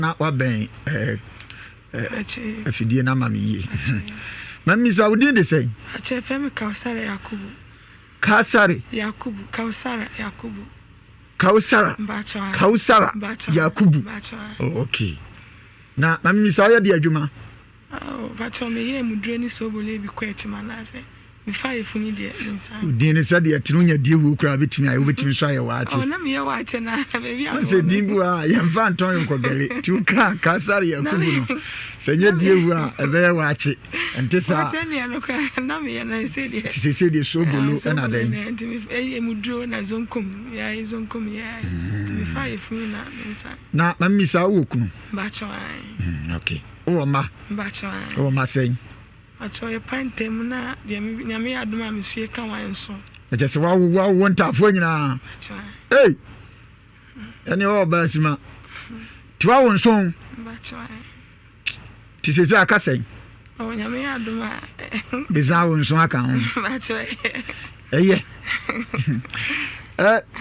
na waben afidie na mama yi mami sa wodi de say ache femi Kausara Yakubu Kausara Yakubu oh, okay na mami sa ya de adwuma bacho me ye mudure ni sobole bi kweti manase me fa funi de nsa din ne sa de atinu nya die wu kra betimi ayo betimi so aye waate oh na me ye waate na baby a se dimbu a ye mfa anton ko gele ti ka Kausara Yakubu no se nya die wu a ebe ye waate ente sa waate ne no ka na me ye na se de ti se de sobolo na den enti me ye mudure na zonkom ya ti me fa funi na nsa na mami sa wo kunu bacho okay o ma bacho o ma sen acho ye pantem na de nyame adoma me sie ka wan so e je se wa won tafo nyina eh ene o ba sima ti wa won so bacho ti se aka sen o nyame adoma de za won so aka ho bacho eye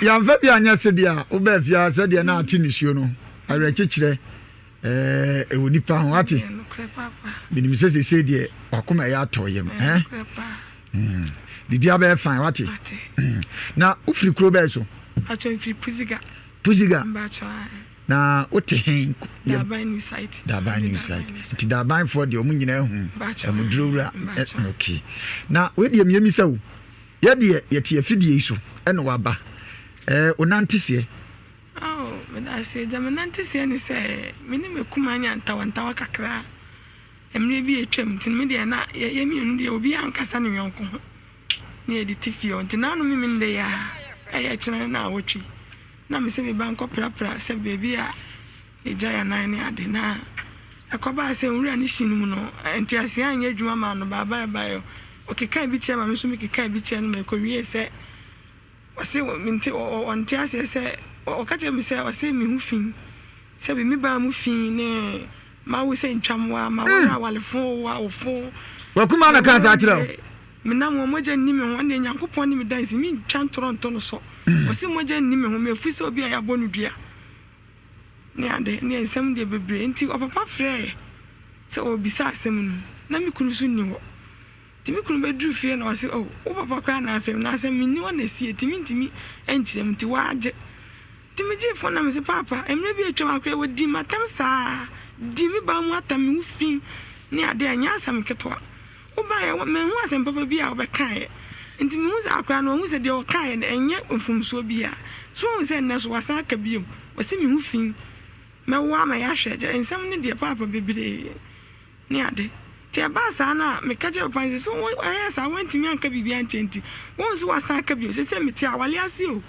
ya mfa bia anya se dia o ba fia se dia na ati ni suo no awe kekire woni pa ho ati binim se de wakoma ya atoyem bibia be fine wati na ufiri kro be so acho ufiri puziga na ote Daban new site ti Daban for de omu nyina hu amudurowura okay na we de miemi sawo ye de yete afidie so ene waba onantese I said, Jamanante say, Minimum Kumanya and Tawantawa Kakra. And maybe a trim to media, not Yemi will be Uncasan Yonko near the Tiffy, and now women they are. I actually now watching. Now, Miss Banco Prapra said, baby, a giant 9 year dinner. A coba say, Ranishimuno, and Tiasian Yedruma, no Baba. Okay, can't be chairman, Miss Mickey can't be chairman, Korea said, was it Minty or on Tiasia said. Okaje me say o say me hu fin say be me ba mu fin ne ma wo say ntwamwa ma wo na walefo wa ofo wa kuma na kan sa kire me na mo moja ni me ho ne nyankopon ni me dansi me ntwan toronto no so o say moja ni me ho me fu say obi ya bonu dua ne ade ne ensem de bebre nti o papa frɛ say obi sa asem no na me kunu su ni ho ti me kunu be dru fie na o say o papa kwa na afem na asem ni wo na sie ti ntimi enkyerem ti wa age Timiji for na me say papa emre bi etwa akwa wodi matam saa di mi ba mu atam hu fin ne ade anya asam ketwa wo ba ye me hu asam papa bi a wo be kan nti me hu za akwa no hu se de wo kan ne enye mfumso bi a so hu se ne so wasa ka biom wo se me hu fin me wo ama ya hweje ensam ne de papa bebere ne ade ti ba saa na me ka je pan so wo aya saa wanti mi anka bibia ntenti wo so wasa ka biom se me ti awale ase o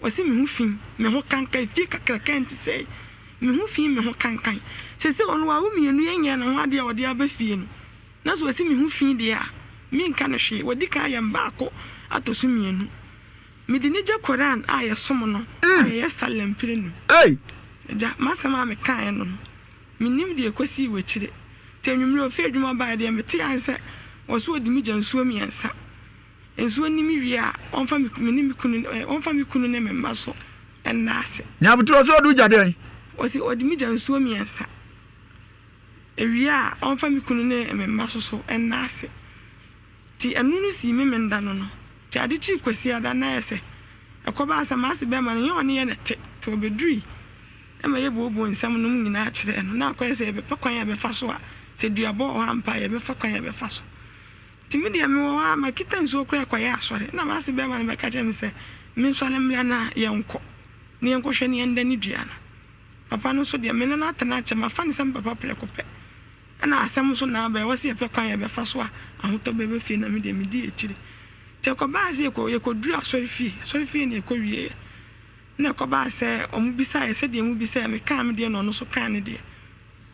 wasi me hu fin me ho kankan fi kakra kan ti sei me hu fin me ho kankan se ono wa wo mienu yenye na ho ade a wode aba fie no na so wasi me hu fin de a me nka no hwe wodi ka ya mbako atoso mienu me de ne je Quran a ye som no a ye salam pire no ja masama me kan no me nim de ekosi wechire tenwumre ofe adwuma ba de me te anse wo so odi mi jansuo mi ansa enso ni mi wi a onfa mi kunu ne memma so enase nya butro so du jade osi odi mi jansuo mi ensa ewi a onfa mi kunu ne memma so enase ti enunu si mi menda no ti ade chi kwasi ada na ese ekoba asama ase be ma ne yone ye nete to obedui e ma ye bobo nsam no nyina a kire no na akwese be pakwan ya be fa so a se duabo o ampa ye be fakwan ya be fa so Timidi me wa ma kita nso kura kwa ya asore na ma se be ma be ka je me se me nso na mla na ye nko ne ye nko hwe ne nda ni dua na papa no so de me na atana che ma fa ne sam papa prekope na asem so na ba wo se ye pe kwan ye be fa so a ahoto be fie na me de me di ekiri te ko ba se ye ko duru asore fie ne ko wie na ko ba se omu bisa ye se de mu bisa me kan me de no so kan ne de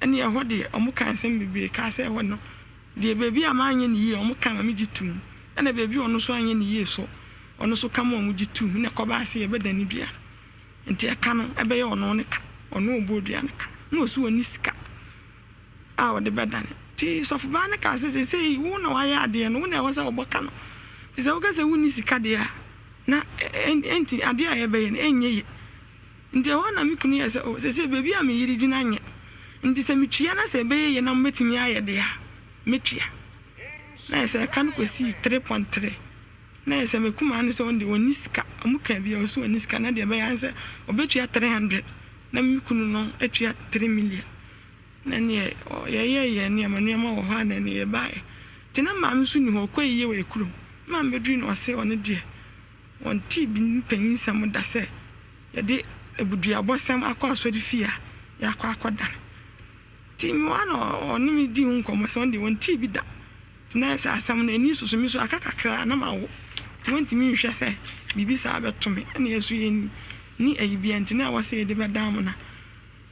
ene ye ho de omu kan sem bibi ka se ho no de baby amanye ni ye omo kan ma gitum na baby ono so anye ni ye so ono so kam omo gitum na ko ba se ye beda ni dua enti aka no ebe ye ono ne ka ono obodua ne ka na osu oni sika a wo de beda ne ti so ba ne ka se wo na wa ya ade no wo na wo se oboka no ti se wo ka se wo ni sika de a na enti ade a ye be ye enye ye nti wo na mi kunu ye se baby a me yiri gina nye nti sɛ metua na sɛ ɛbɛyɛ yɛ na mbɛtumi ayɛ de a metua na sɛ kan ko si 3.3 na sɛ mekuma ne sɛ onde woni sika amuka bia so woni sika na de bɛyɛ sɛ obetua 300 na mekunu no atua 3 million na ne yɛ ne amanuama wɔ hɔ na ne yɛ bae ti na maame so ni hɔ kɔ yie wɔ ekuro maame bedru no ɔse ɔne de wɔn ti bi mpanyin sɛm da sɛ yɛde ebudua bɔsɛm akɔ asɔre fie a yɛakɔ akɔdan ti mi wa no ɔne mi di nkɔmɔ sɛ ɔde wɔn ti bi da na sɛ asɛm no ani soso mi so aka kakra na ma wo ti wɔn ti mi hwɛ sɛ bibi saa bɛto me ɛna yɛso yɛ ni ayi bi ante na wɔ sɛ yɛde bɛdan mo na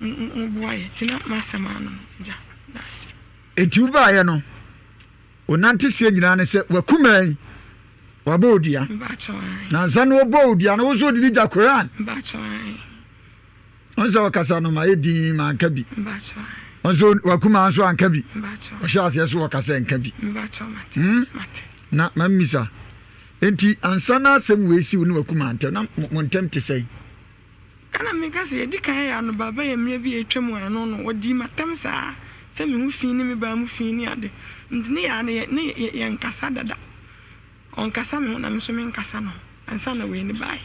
mboaye ti na masɛm ano ja das etu ba yɛ no onante sie nyina ne sɛ wakuman wabɔ odua na nsa no wabɔ odua na wo so di gya Quran on sɛ wakasa no ma yɛdi ma anka bi on so wakuma so anka bi o hyɛ ase so wakasa anka bi na mamisa enti ansa na asɛm we si wo ne wakuma ante na mo ntem te sɛ ana meka sɛ yɛdi kan yɛ ano baba yɛ mmea bi etwam ano no wodi matam saa sɛ me ho fi ne me ba mu fi ne ade nti ne ya ne yɛ nkasa dada on kasa me na me so me nkasa no ansa na we ne bai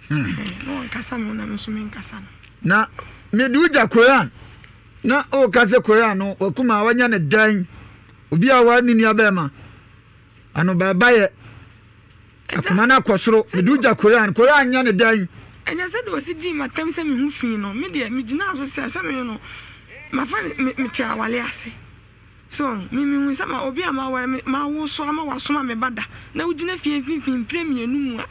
no on kasa me na me so me nkasa no na me du ja Quran na o kasa Quran no wakuma wanya ne dan obi a wa ni ni abema ano baba yɛ akoma na akɔsoro me du ja Quran nya ne dan enya sɛ de osi di matam sɛ me ho fi no me de me gina so sɛ me no ma fa me te awale ase so me hu sɛ ma obi ama wa ma wo so ama wa so ma me bada na wo gina fie premier nu mu a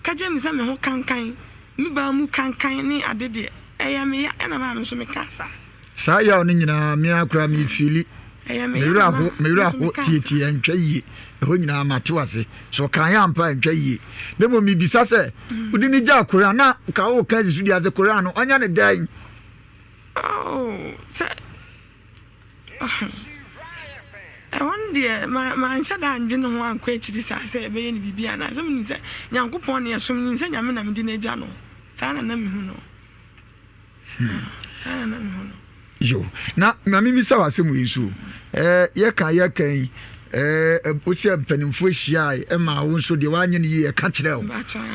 ka je me sɛ me ho kankan me ba mu kankan ne ade de ɛya me ya na ma me so me kasa saa ya no nyina me akura me fili me wura ho tie ntwa yie ho nyina mate wase so kan ya ampa ntwa yie ne mo mi bisa sɛ udi ni gya Quran na ka wo kan zisu dia ze Quran no anya ne dan sɛ one day ma nshada anje no ho ankwa ekyiri sɛ ɛbɛyɛ ne bibia na sɛ me sɛ Nyankopɔn ne yɛsom ne sɛ nyame na me di na gya no saa na me hu no saa na me hu no yo na mami mi sa wasem yi so ye kan osi mpanimfo hia e ma wo nso de wanye ne ye ka kyerɛ wo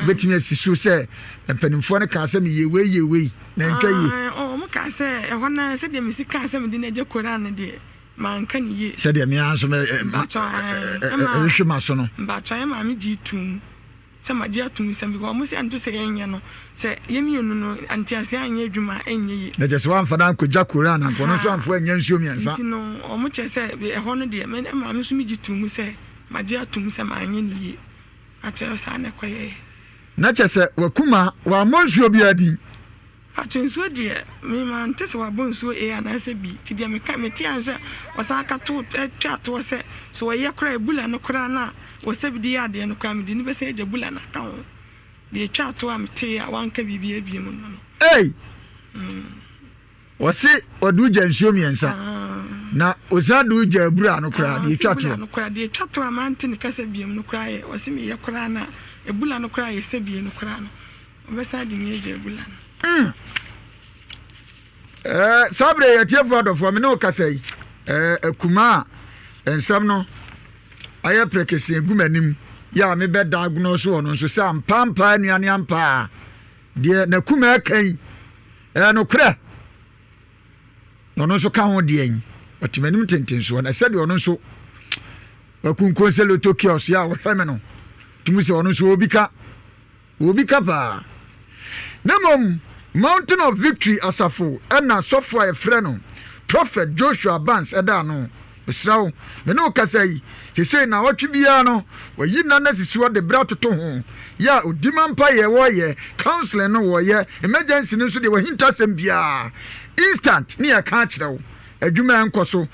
betimi asiso sɛ mpanimfo ne ka sɛ me ye wei na ntwa ye mo ka sɛ ɛhɔ na sɛ de me si ka sɛ me de na gye Koran de man kan ye sɛ de me anso me hwe ma so no mbacha ma me gi tum sɛ ma gi atum sɛ because mo sɛ anto sɛ yenye no sɛ yemienu no antiase anye adwuma enye ye na just one fadan ko gya Koran an ko no so amfo anya nsuo miensa nti no o mo che sɛ ɛhɔ no de ma me so me gi tum sɛ ma gi atum sɛ ma anye ne ye akyɛ sɛ na kɔye na kyɛ sɛ wakuma wa monsuo bi adi atensuo de me ma ante sɛ wa bonsuo na sɛ bi ti de me ka me ti an sɛ wasa ka to twa to sɛ so wɔyɛ kora ebula no kora na wasa bi de ade no kora me de ni be sɛ ebula na ka ho de twa to am te a wanka bibi abie mu no wase odu jansuo miensa na osadu jabura no kora de twa to no kora de twa to amante ne kasa biem no kora ye wase me ye kora na ebula no kora ye sɛ bie no kora no obesa de me jabula no sabre yetiefo adofo me no kasai akuma ensam no aye prekese gumanim ya me beda agno so no so sam pampa anuane ampa de na kuma kan no kra no so ka ho de an otimanim tenten so na sɛ de ono so akunkon sɛ Tokyo so ya wo hweme no tumi sɛ ono so obi ka pa nemom Mountain of Victory asafo na software freno Prophet Joshua Barnes eda no mesrawo me no kasai sesei na watwe bia no wayi na sisiwa de bra toto ho ya odimampa ye wo ye counseling no wo ye emergency no so de wahinta sem bia instant ne ya ka kyerɛwo adwuma nkɔ so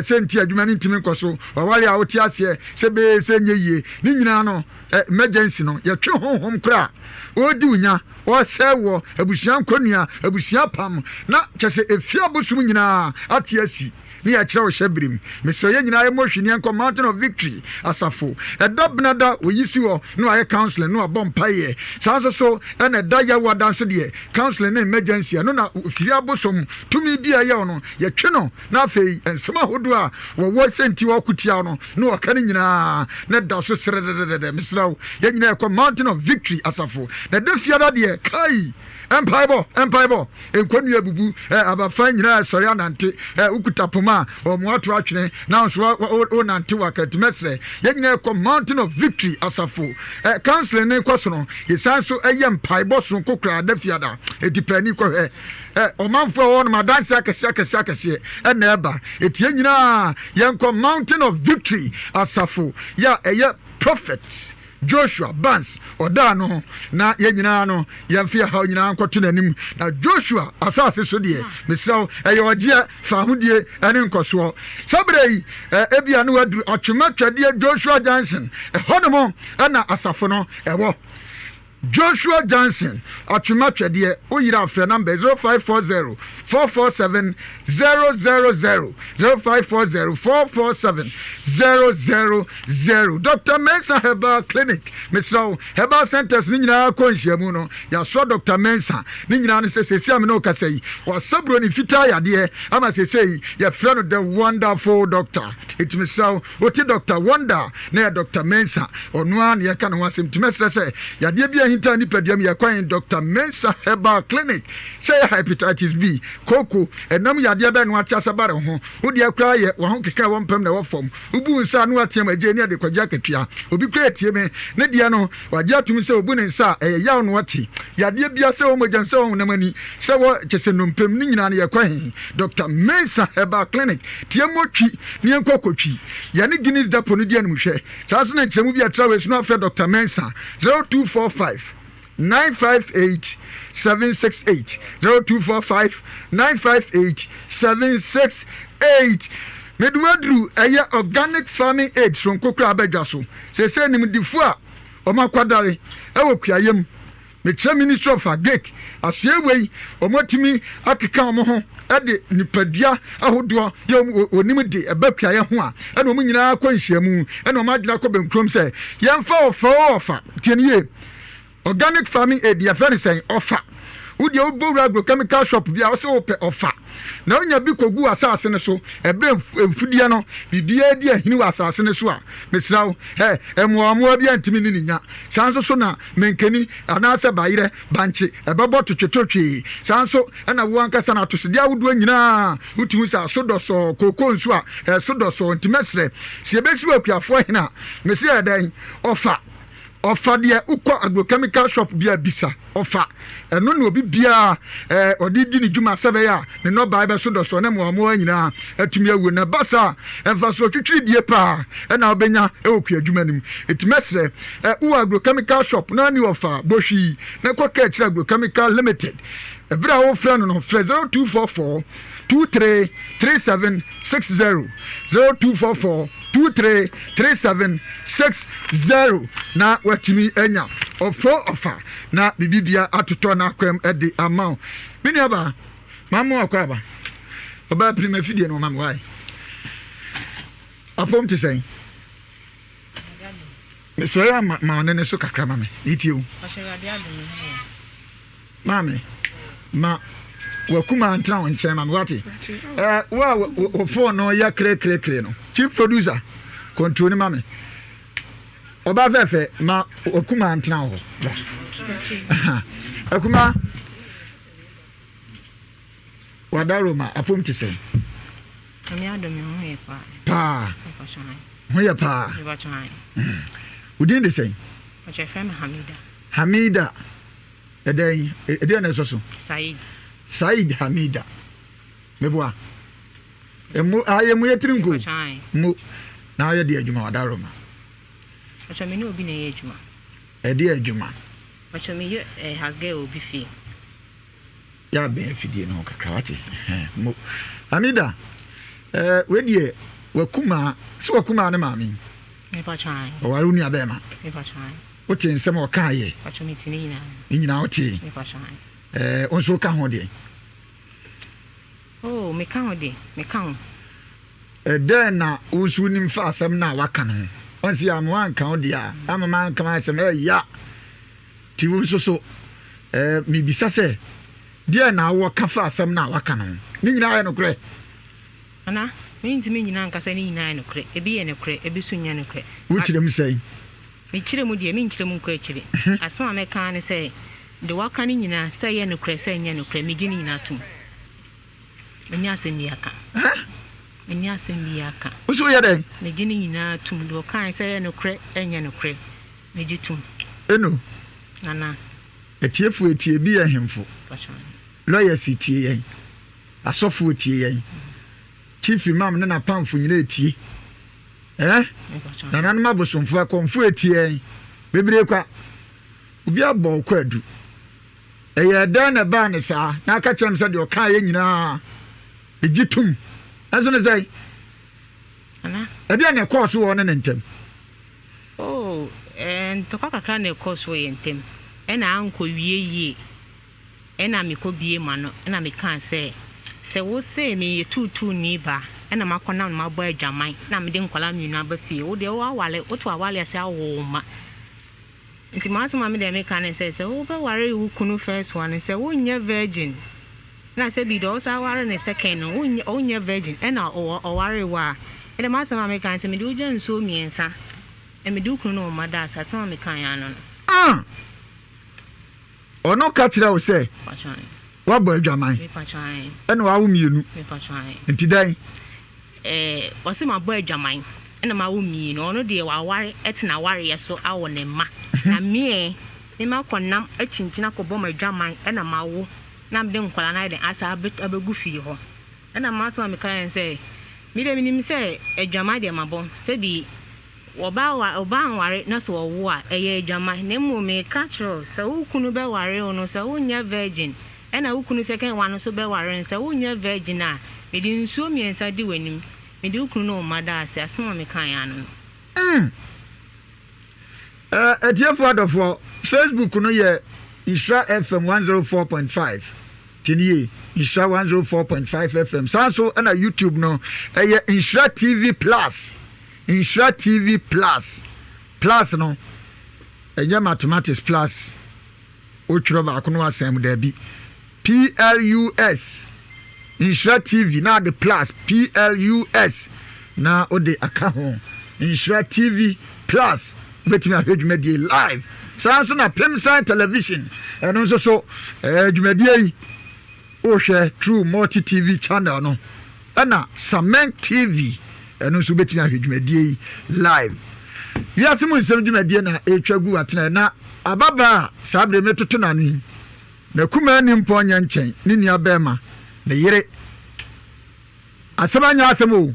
senti adwuma ne ntimi nkɔ so ɔwale a wote aseɛ sɛ be sɛ nye yie ne nyinaa no emergency no yɛtwe honhom kora odi unya ɔsɛ wɔ abusua nkonnua abusua pam na kyɛ sɛ efia bosom nyinaa ate asi ni ya kyerɛ wo hyɛbirim mesɛ yɛ nyinaa yɛ mɔhwini nkɔ mountain of victory asafo ɛda benada oyisi wɔ no ayɛ counseling no abɔ mpaeɛ saa nso so ɛna ɛda yɛ wada nso deɛ counseling ne emergency no na firi abosom tumi bi a yɛ no yɛtwe no na afei nsɛm ahodoɔ a wɔwɔ sɛnti wɔkotia no na wɔka ne nyinaa na da so serɛdɛdɛdɛ mesrɛ wo yɛ nyinaa yɛkɔ mountain of victory asafo na da fiada deɛ kai empire nkonnua bubu abafa nyinaa sɔre anante ukuta poma ɔmoato atwene na nso nante wakatimɛsrɛ yɛ nyinaa kɔ mountain of victory asafo counseling ne kɔ so no yɛsan so ɛyɛ mpaebɔ so kokora da fiada ɛdipani kɔhwɛ ɔmanfoɔ wɔ no madanse akɛseɛ ɛna ɛba ɛtie nyinaa yɛnkɔ mountain of victory asafo yɛ ɛyɛ prophet Joshua Bans ɔda no na yɛ nyinaa no yɛmfe ha nyinaa nkɔto n'anim na Joshua asase so deɛ mesrɛw ɛyɛ ɔgyeɛ fa ahodie ɛne nkɔsoɔ sabere yi ebia no waduru atwematwadeɛ Joshua Johnson ɛhɔ no mo ɛna asafo no ɛwɔ Joshua Johnson atwematwadeɛ oyira afrɛ number 0540 447 000 0540 447 000 Dr. Mensa Herbal Clinic Mr. Herbal Centers ni nyinaa kɔ nhyiamu no yɛasɔ Dr. Mensa ni nyinaa no sɛ sɛsi ame no kasa yi wasabro ni fita yadeɛ ama sɛsɛ yi yɛfrɛ no the wonderful doctor it Mr. Oti Dr. Wonder na yɛ Dr. Mensa ɔnoa ne yɛka no ho asɛm timɛsrɛ sɛ yadeɛ bi hinta ni padiam yakwan Dr. Mensa Herbal Clinic say hepatitis B koko enam yadeɛ bɛ no ate asabare ho wodi akra yɛ wo ho keka wo mpam na wo fam ubu nsa no atiam agye ne de kwagya katua obi kra tie me ne deɛ no wagye atum sɛ obu ne nsa yaw no wate yadeɛ bia sɛ wo mogyam sɛ wo namani sɛ wo kyese no mpam ne nyina ne yakwan Dr. Mensa Herbal Clinic tie motwi ne nkokotwi yɛne Guinness Depot no deɛ no hwɛ saa so na nkyɛmu bi atra we so no afrɛ Dr. Mensa 0245 958 768 0245 958 768 Medwadru ɛyɛ organic farming aid so nkokra abadwa so sɛ nimdifo a ɔmakwadare ɛwɔ kuayam mekyerɛ Ministry of Agric asoewei ɔmotimi akeka ɔmo ho ɛde nipadua ahodoɔ yɛ onim de ɛbɛkuayɛ ho a ɛna ɔmo nyinaa kɔ nhyiamu ɛna ɔmo adwena kɔ benkrom sɛ yɛmfa ɔfa tienie organic farming aid ya friend saying offer wodi obowura agrochemical shop bia wo se wo pe offer na onya bi kogu asase ne so ebe mfudie no bibia di ahini wa asase ne so a mesrawo emuamu bia ntimi ni nya sanso so na menkeni anase bayire banche ebebo twetwetwe sanso na wo ankasa na atosede awodo nyina wutihu sa sodoso koko nso a sodoso ntimesre se ebesi wa kuafo hina mesi edan offer deɛ ukɔ agrochemical shop bia bisa ofa ɛno na obi bia ɔde di ne dwuma sɛbɛ ya ne no baa bɛ so dɔ so na mo amo anyina atumi awu na basa ɛmfa so twitwi die pa ɛna obenya ɛwɔ adwuma nim etimɛsrɛ u agrochemical shop na ni ofa bohwi na kɔ ka kyerɛ agrochemical limited ebra wo frɛ no no frɛ 0244 233760 0244 233760 na watumi anya ofa na bibibia atoto na akwam edi amount bini aba mamu akwaba oba prima fidie no mamu wai apom te sen so ya ma ne so kakra mame itio mame ma wakuma antra on nkyɛn mame wati wo phone no ya kre no chief producer control ni mame oba fefe ma wakuma antra ho akuma wadaro ma apom te sen ami adomi ho ye pa ho ye pa udin de sen o che fem Hamida eden na so Said Hamida meboa emu ayemu yetrinko mu na aye de adwuma wadaro ma o che me no obi na ye adwuma de adwuma o che me has get obi fi ya be fidie no kakra wate mu Hamida we die wakuma se wakuma ne maame me pa chan oware ni abema me pa chan wote nsem o ka ye pa cho me tini na nyina wote me pa chan onso ka ho de oh me kan ode me kan den na usu nim fa asem na waka no onsi am wan kan ode a amama kan asem ya ti unso so mi bisa se dia na wo ka fa asem na waka no ni nyina aye no kure ana me ntimi nyina nkasa ni nyina no kure ebi ye no kure ebi so nya no kure wo kire mi sei me kire mu de me nkire mu nkwa kire asem a me kan ne se de waka ni nyina se ye no kure se nya no kure me gini nyina tum me asem bi aka me asem bi aka wo so ye den me gini nyina tum de kan se ye no kure enya no kure me gitum eno nana etiefu etie bi ye hemfo lawyers etie yen asofo etie yen chief imam na pamfo nyina etie nana no mabosomfo akonfo etie yen bebre kwa obi abọ kwadu eye dan na ba ne saa na aka chem se de o kan ye nyina egitum aso ne sai ana ebi na course wo ne ntem oh to kakra na course wo ye ntem ena anko wieye ena me ko bie ma no ena me kan se wo se me ye tutu ni ba ena makona na mabo adwaman na me de nkwala mi na ba fie wo de wo awale wo to awale ase awo ma nti ma me de me kan se wo be ware wo kunu first one se wo nya virgin na se bi do sa ware ne second no wo nya virgin ena o ware wa ena ma me kan se me de wo jan so miensa e me de kunu no ma da sa me kan ya no ono ka kire wo se wabo adwaman me pachan ene wa wo mienu me pachan enti dan wose ma bo adwaman ene ma wo mienu ono de wa ware etina ware yeso awo ne ma na me ma konam achinchina ko bo ma adwaman ene ma wo na mde nkwala na de asa abegu fie ho ene ma so ma kan se mi de minim se adwaman de ma bo se bi oba ware na so wo a eye adwaman na mu me catro se wo kunu be ware ono se wo nya virgin ena ukunu second one so be ware se wo nya virgin a me di nsuo miensa di wanim me di ukunu no mada ase asema me kan ya no etiefo adofo Facebook no ye Isra FM 104.5 tiniye Isra 104.5 FM sanso ena YouTube no eye Isra TV Plus Isra TV Plus no enye mathematics plus otwero ba kono asem da bi PLUS Isra TV na the plus PLUS na ode aka ho Isra TV Plus betimi ahwedwumadi live sanso na Pemsan television eno so dwumadi o hwe True Multi TV channel no na Samen TV eno so betimi ahwedwumadi live wiase mu nsem dwumadi na etwagu atena na ababa sabre metoto nanu na kuma ni mponya nchen ni nua bema na yire asabanya asemo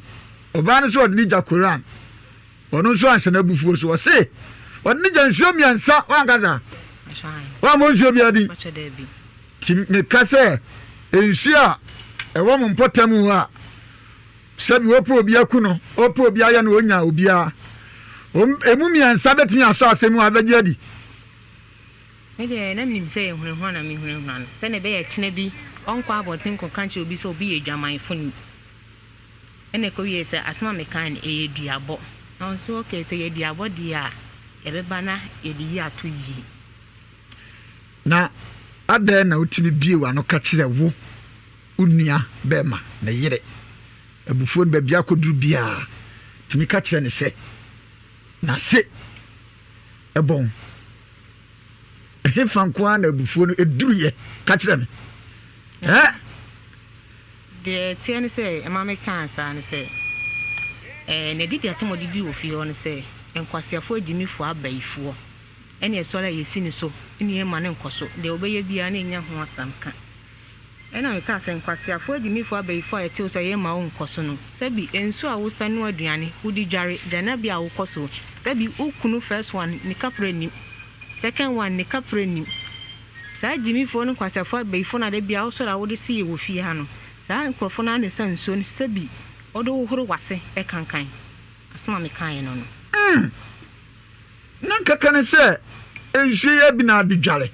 oba so odni ja Quran onu so anse na bufuo so se odni ja nsuo miansa wangaza wa mo nsuo biadi ti me kase ensuo ewo mo mpotamu a sabi wopo obi akuno opo obi aya na onya obi a emu miansa betumi aso asemu abagiadi me de na nim say ehunehun na me hunehun se ne be ye kine bi onkwa abotin ko kanche obi so obi ye dwaman fun ene ko wie se asema me kan e duabo na onto okay se ye duabo dia e be bana e di ato yi na ade na utimi biewa no ka kire wo unua bema na yire abufuo ba bia koduru bia timi ka kire ne se na se ebon hefankwa na abufuo no eduruye ka kire me de tiene se e ma me kan sa ne se ne didi atomo didi ofi ho ne se enkwasiafo agimifo abaifo ene esola yesi ni so ene ma ne nkoso de obeye bia na enya ho asamka ena me ka se enkwasiafo agimifo abaifo ete o so ye ma wo nkoso no se bi ensu a wo sanu aduane wudi dware dana bia wo koso se bi okunu first one ni kapre ni second one ni kapre ni sa agimifo no nkwasiafo abaifo na de bia wo so la wo de si ye wo fie ha no sa nkrofo na ne sansuo ne se bi odo horo wase e kankan asema me kan no no na kakane se enhwe ya bi na adwale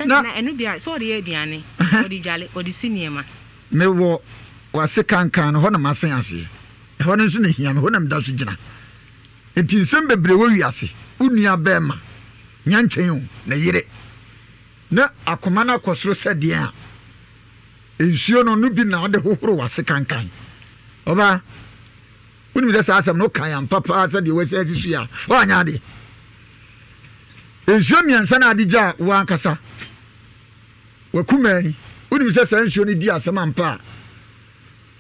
na enu bia so ode aduane ode dwale ode siniema me wo wase kankan ho na masen ase ho no nso na hia me ho na mda so gina enti nsem bebre wo wiase unua bema nyanchen na yire na akoma na kosoro sede a ensuo no no bi na ade hohoro wase kankan oba unim se sa asem no kan am papa se de we se sisu ya o anya de ensuo miansa na adija wa ankasa wakumai unim se sa ensuo ni di asem ampa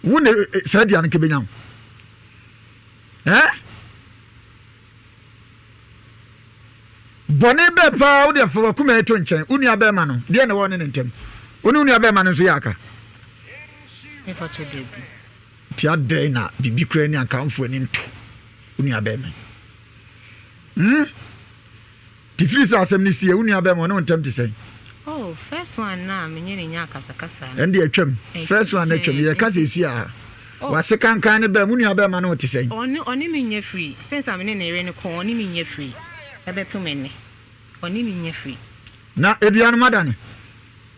wo ne se dia no kebenyam bone be pa wo de fa wakumai to nchen unua be ma no de na wo ne ntem unua be ma no so yaka me fa che de ti ade na bibi kura ni ankamfo ni nto unua be ma ti free asem ni sie unua be ma no ntem ti sei oh first one na me nyene nya kasa ende atwam first one na atwam ye kasa esi a wase kankan ne be unua be ma no ti sei oni me nya free since am ne re ne ko oni me nya free e be pumene oni me nya free na edian madane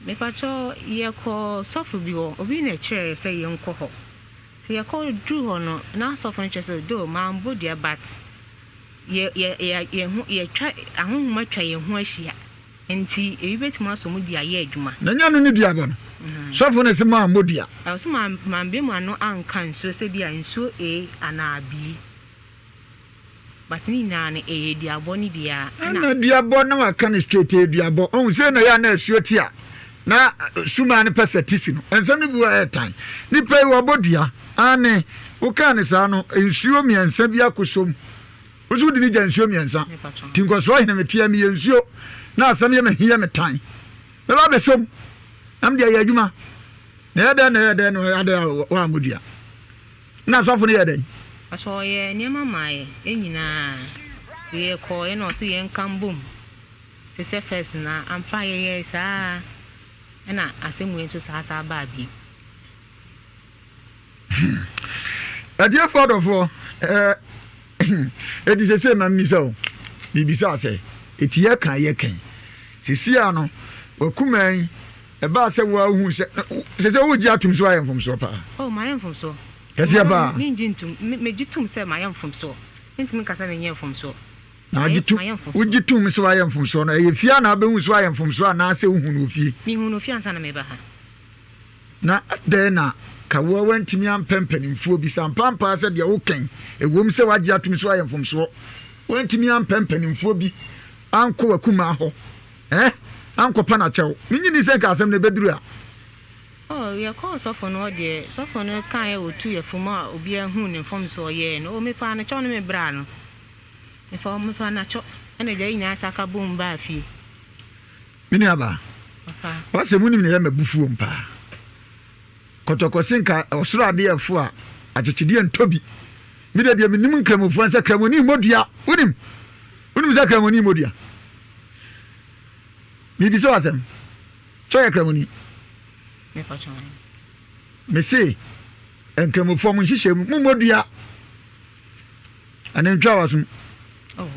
me pacho ye ko sofu bi wo obi na chere say ye nko ho se ye ko dru ho no na sofu ne chere do man body bat ye hu ye twa ahonhoma twa ye hu ahia enti e betima so mu dia ye adwuma na nya no ne dia bo no sofu ne se ma modia so man be mu ano anka nsuo se bia nsuo ana bi batini na ne diabo ni bia na diabo na waka ne straight diabo on se na ya na asuo tia na suma ne pesa tisi no ensem ne buwa etan ni pay wo bodua ane wo kan sa no nsuo miensa bia kosom ozu di ni jan nsuo miensa tinko so hina metia mi nsuo na asam ye mehia metan me ba be som am dia ya adwuma na ya da no ya da wa modua na sofo ne ya da aso ye niema mai enyina ye ko ye no se ye nkambum se first na ampa ye sa na asemu enso sa ba bi adia fodofo edi se ma misa bibisa se etia kan ye kan sisia no wakuman e ba se wa hu se wo ji atum so ayemfom so pa oh my ayemfom so kasi ba mi jintum me jitum se my ayemfom so ntimi kasa me nyemfom so na jitum ujitum so ayemfom so no e fia na be hu so ayemfom so na se hu no fie mi hu no fie ansa na me ba ha na de na ka wo wantimi ampempanimfo bi sampampa se de wo kan ewom se waji atum so ayemfom so wantimi ampempanimfo bi anko wakuma ho anko pana chew minyini se ka asem ne beduru a oh ye call so for no de so for no kan ye otu ye fuma obi ehun ne fom so ye no o me pa na chew no me bra no me fa me pa na chew ene je nya saka bom ba fie mini aba wase munim ne ye mabufuo mpa kotokosinka osoro ade efo a akyekide ntobi mi de de minim nkramofu ansa kramoni modua unim za kramoni modua mi bi so asem so ya kramoni me fa chon me se nkramofu mo nhihye mu modua anentwa wasum oh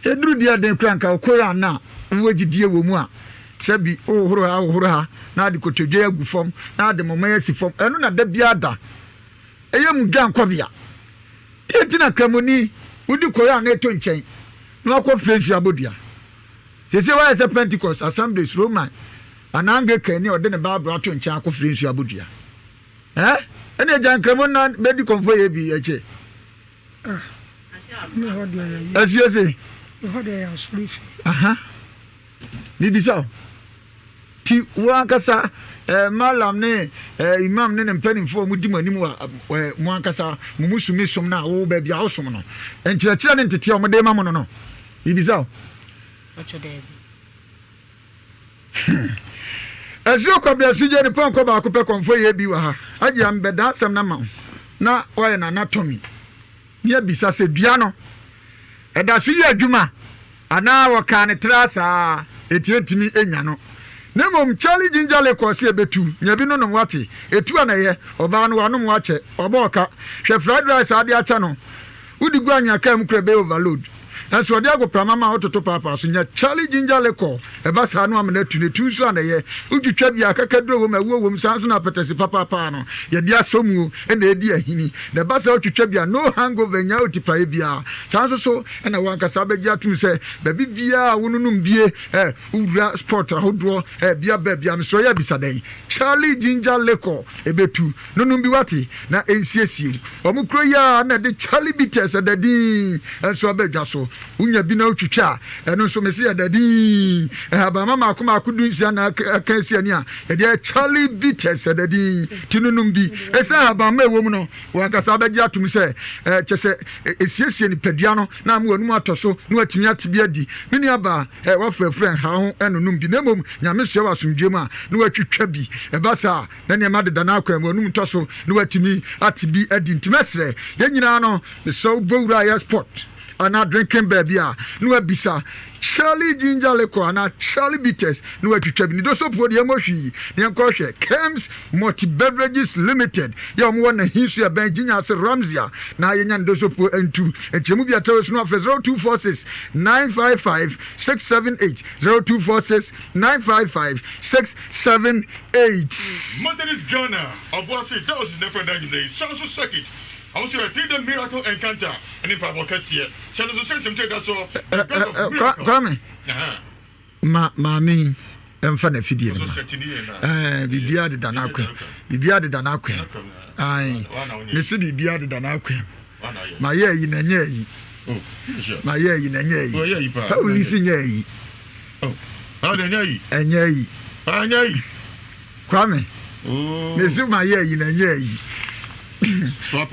edru dia den kranka okora na wo gidie wo mu a sabi ohoro ha na de kotodwe agufom na de momaya sifom eno na da biada eyem dwankobia etina kramoni udi koya na eto nchen na akọ friendship abodua sese wa se Pentecost Assemblies Roman anange kani ode ne Bible ato nchen akọ friendship abodua ene jan kramoni na bedi konfo ye bi eche me hodia ya asiese me hodia ya solution ni bisa ti wankasa malam ne imam ne mpanimfo mu di manim wa mu wankasa mu musumi som na wo ba bia osom no enkyerɛkyerɛ ne ntete o mo de ma mo no ibisa acho de azio kwabia suje ne ponko ba akopɛ konfo ye bi wa ha agye am beda asɛm na ma na oye na anatomy ne bisa se dua no ɛda so ye adwuma ana wo ka ne trasa etietimi enya no Nemom Charlie Ginger Liquor see betu. Nyabino no wati. Etu anaye. Oba no wano mwache. Oboka. She fried rice adi achano. Udi gwa nyaka mkrebe overload. And so there go Pramama auto to papa. So nya Charlie Ginger Liquor. Eba sa anu amene tu ne tu so anaye. Uju twabia kakadro wo mawo wo msanso na petesi papa pa no. Ye dia somu ena edi ahini. The basa uju twabia no hangover nya otipa e bia. Sanso so ena wanka sabeji atum se baby bia wonunum bie ura sport ahodo bia bia me so ya bisaden. Charlie Ginger Liquor ebetu nunum bi wati na ensiesie. Omukro ya na de Charlie Bitters edadin enso abedwa so. Unya bi na otwitwa eno nso mesi adadi aba mama akoma akudu nsia na akansi ani a de Charlie Bitters adadi tinunum bi esa aba ma ewom no wakasa abeji atum se chese esiesie ni padua no na am wonum atoso no atimi atbi adi mini aba wa friend ha ho enunum bi na mom nyame so wa somdwem a no watwitwa bi ebasa na ne ma deda na akwa wonum toso no atimi atbi adi ntimesre ye nyina no so bowura ya sport ana drinking baby no abisa Charlie Ginger Liquor ana Charlie Bitters no atwitwa bi ni do so po de emohwi ne enkohwe Kems Multi Beverages Limited ya mo na hinsu ya Benjinya se Ramzia na yenya ndo so po entu enchemu bi atawe so no afre 0246 955 678 0246 955 678 Methodist Ghana Obuasi that is never done today Sanso Circuit I was here 3-day miracle encounter and if I walk here channel so search that so Kwame Mami emfa na fidie no bibia de danakwa bibia de danakwa ai mesi bibia de danakwa ma ye yi na nye yi ma ye yi na nye yi ha ulisi nye yi ha de nye yi enye yi anya yi Kwame mesi ma ye yi na nye yi swap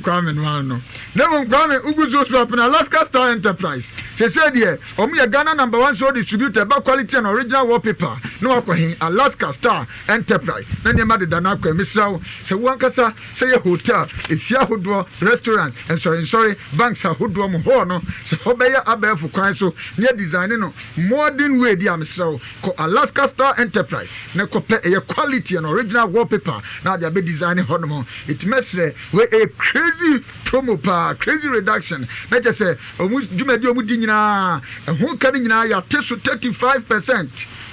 Kwame no Never Kwame Uguzo swap na Alaska Star Enterprise. She said here, Omuya Ghana #1 so distributor by quality and original wallpaper. No akwahin Alaska Star Enterprise. Na nyama de dana kwa misrawo. Se wankasa say hotel, ifia hodo, restaurants and sorry banks hodo mo ho no. Se hobeya abefo kwan so near design no modern way dia misrawo ko Alaska Star Enterprise. Na ko pe quality and original wallpaper. Na dia be design ho no. It mesre we a crazy promo pa crazy reduction na just say omu djumadi omu di nyina ho ka nyina ya teso 35%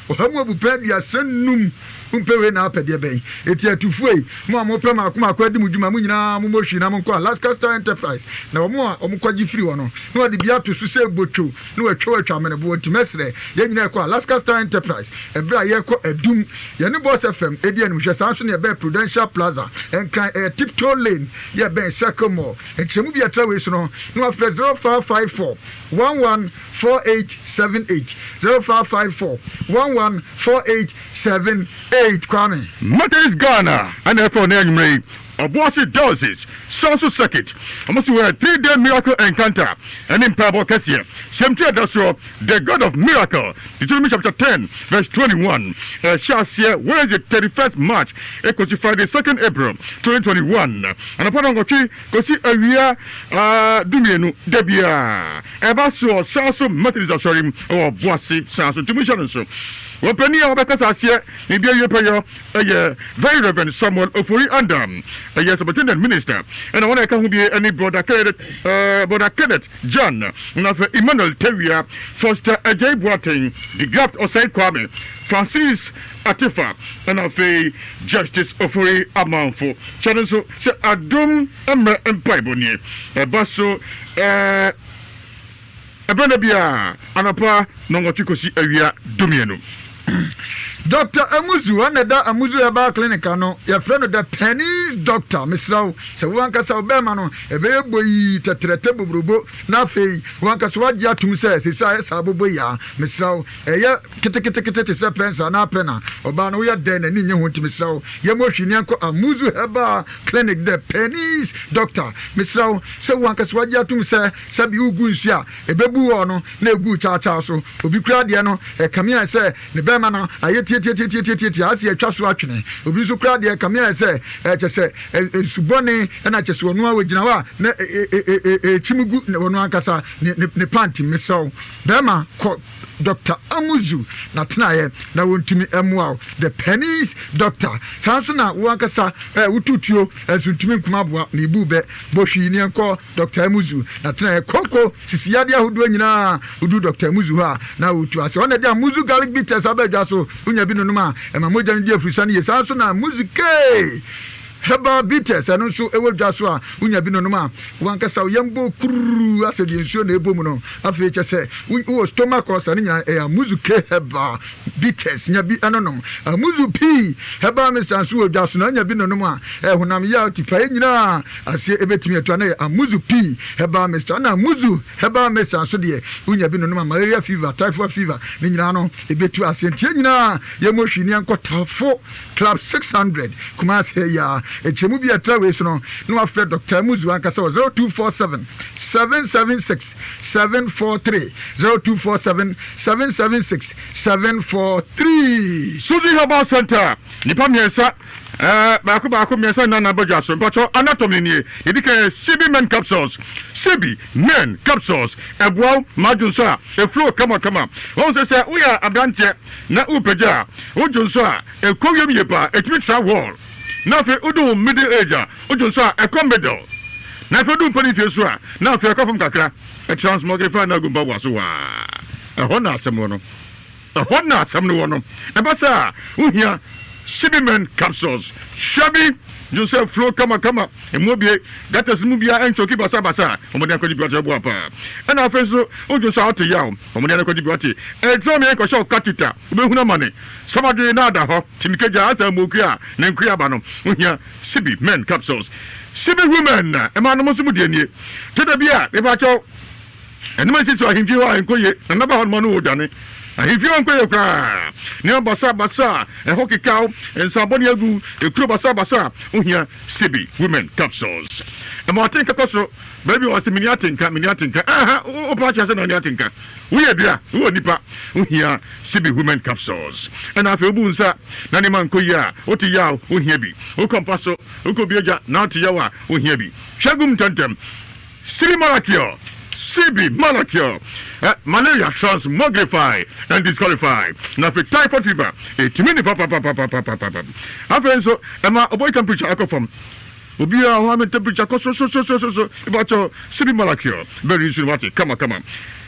ohamu abupa bia sannum umpewe na apede ben etia tufuei mo amopɛ makoma akwadi mudwuma mu nyina mo mohwi na mo nkɔ Alaska Star Enterprise na omo kwaji free wono na ɔde bia to so sɛ botwo na watwa amenebo ntimesre ye nyina ɛkɔ Alaska Star Enterprise ebra ye kɔ adum ye ne Boss FM edi anim hwɛ sanso ne be Prudential Plaza enkan Tiptoe Lane ye ben Circle Mall enkyemu bia trawe so no na afre 0554 114878 0554 114878 Kwame Methodist Ghana and therefore name Obuasi doses Sanso Circuit almost we a 3-day miracle encounter and in Pabo Kessia Semtia Dasro the God of Miracle Deuteronomy chapter 10 verse 21 shall see Wednesday 31st March equals Friday 2nd April 2021 and upon Gochi Kosi Awia Dumienu Debia Ebaso Sanso Methodist Asorim or Obuasi Sanso to mission so Wapenia Wabakasa Sia, maybe a year, very Reverend Samuel Ofuri Andam, a yes, superintendent minister, and I want to come be any brother Kenneth John, and after Emmanuel Terrier, Foster Ajay Boateng, the Graft Osai Kwame, Francis Atifa, and after Justice Ofuri Amanfo, Channel so Adum Emre Empire, a basso, Ebrenabia, Anapa, Nongotikosi area Dumiano. Dr. Amuzu aneda Amuzu eba clinic ano your friend the penny doctor misraw se wanka sa obema no ebe boyi tetrete bobrobo na fei wanka so wadia tum se sa boboyi ya misraw eye kete se pensa na pena oba no ya den na nye ho tim misraw ye mo hwini anko Amuzu eba clinic the penny doctor misraw se wanka so wadia tum se bi ugu nsu a ebebu wo no na egu cha so obi kura de no e kamia se ne bema no aye tie ase atwa so atwene obi so kra de kamea se kyese subone na kyese wonu a wagina wa na chimugu wonu ankasa ne panty mesaw bema Dr. Amuzu na tenaye na wontumi emua the pennies doctor sanso na wankasa ututuo suntumi nkumaboa na ibube bohwi ni enko Dr. Amuzu na tenaye konko sisiyade ahodo nyina udu Dr. Amuzu ha na utu ase ona dia Amuzu garlic bitters abadwa so unya bi nonuma emamoja ndi afurisa ne sanso na muzike Heba bitters and so ewo dwaswa unya bi nonuma wankasa yembo kuru asedi nsuo na ebomu no afi che se wo stomach ulcer ne nya Amuzu ke heba bitters nya bi anonom Amuzu p heba me sanso dwaso na nya bi nonuma honam ya tipa nyina ase ebetimi atwa na Amuzu p heba me na Amuzu heba me sanso de unya bi nonuma malaria fever typhoid fever ne nyina no ebetu ase ntie nyina yemohwi ni ankotafo club 600 kuma se ya echemu bi atrawe so no no afre Dr. Amuzu ankasa 0247 776 743 0247 776 743 Suzy Herbal Center nipa miensa baako miensa na bodwa so mpacho anatomy nie edika CB men capsules eboa majunso a eflow kama won se uya abrantie na upeja ojunso a ekoyem yepa etmix wall na fe udu middle age ojunso a ecomiddle na fe du mpani fie so a na fe ekofum kakra e transmogrify na gumba waso wa ehona asem no wono na basa uhia Shibiman capsules shabi Joseph flow kama emobie gatas mubia enchoki basa omode akodi biwate bo apa na afenso ojo so out yawo omode akodi biwate exam en ko show catheter obehuna mane samade na ada ho timikeja asa mokua na nkua ba no ohia Shibi men capsules Shibi women na emanu mo sumu de nie teda bia e ba cho enuma sisi wa himfi wa enkoye na ba ho mo no odane if you uncle cry, near basa, and hockey cow, and somebody agu, a crew basa, here, Shibi, women, capsules. And Martin Cacoso, baby was a miniatinka, oh, patches and oniatinka. We are there, who nipa, here, Shibi, women, capsules. And I feel boonsa, Naniman Koya, Otiyaw, Unhebi, Ukompaso, Ukobioja, Nautiawa, Unhebi, Shagum Tantem, Shibi Malakio. CB Malakio, malaria transmogrify and disqualify. Now for typhoid fever, it's mini papa. Happen so, Emma, a boy temperature I come from. Ubia, how temperature so about your CB Malakio. Very soon, watch it. Come on.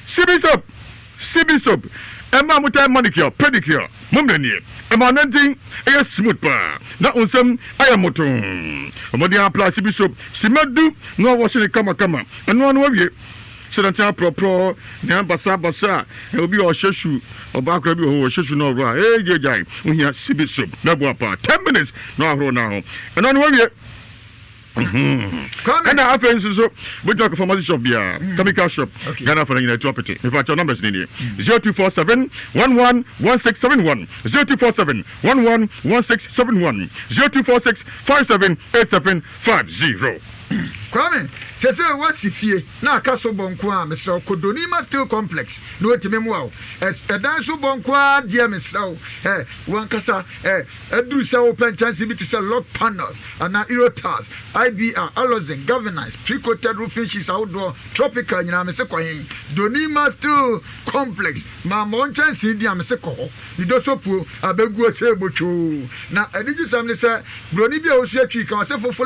CB soap. Emma mutai manicure, pedicure, mumeni. Emma nothing, a smooth pa. That on some ayamoton. Omodia apply CB soap. Simadu, no washing it, come. And one way. Sedanta propro na basa obi o hwehwu obakra bi o hwehwu na oro a jejai ohia CB soap na bo apa 10 minutes na ahoro na ho eno no wie and I have so we talk pharmacy shop bia chemical shop Ghana for the property if I your numbers in here 0247 111671 0247 111671 0246 578750 Kwame, sese wasifie na akaso bonko a mesra Kodonima Steel Complex no etime mu awo edan so bonko a dia mesra wankasa eduru se open chance bi to sell lock panels and Erotas IBR Alozen governance pre-coated roofing sheets outdoor tropical nyina mese kwen Donima Steel Complex ma mon chance dia mese ko ni dosopu abegu se bocho na edigi samne se broni bia osu atwi kan se fofo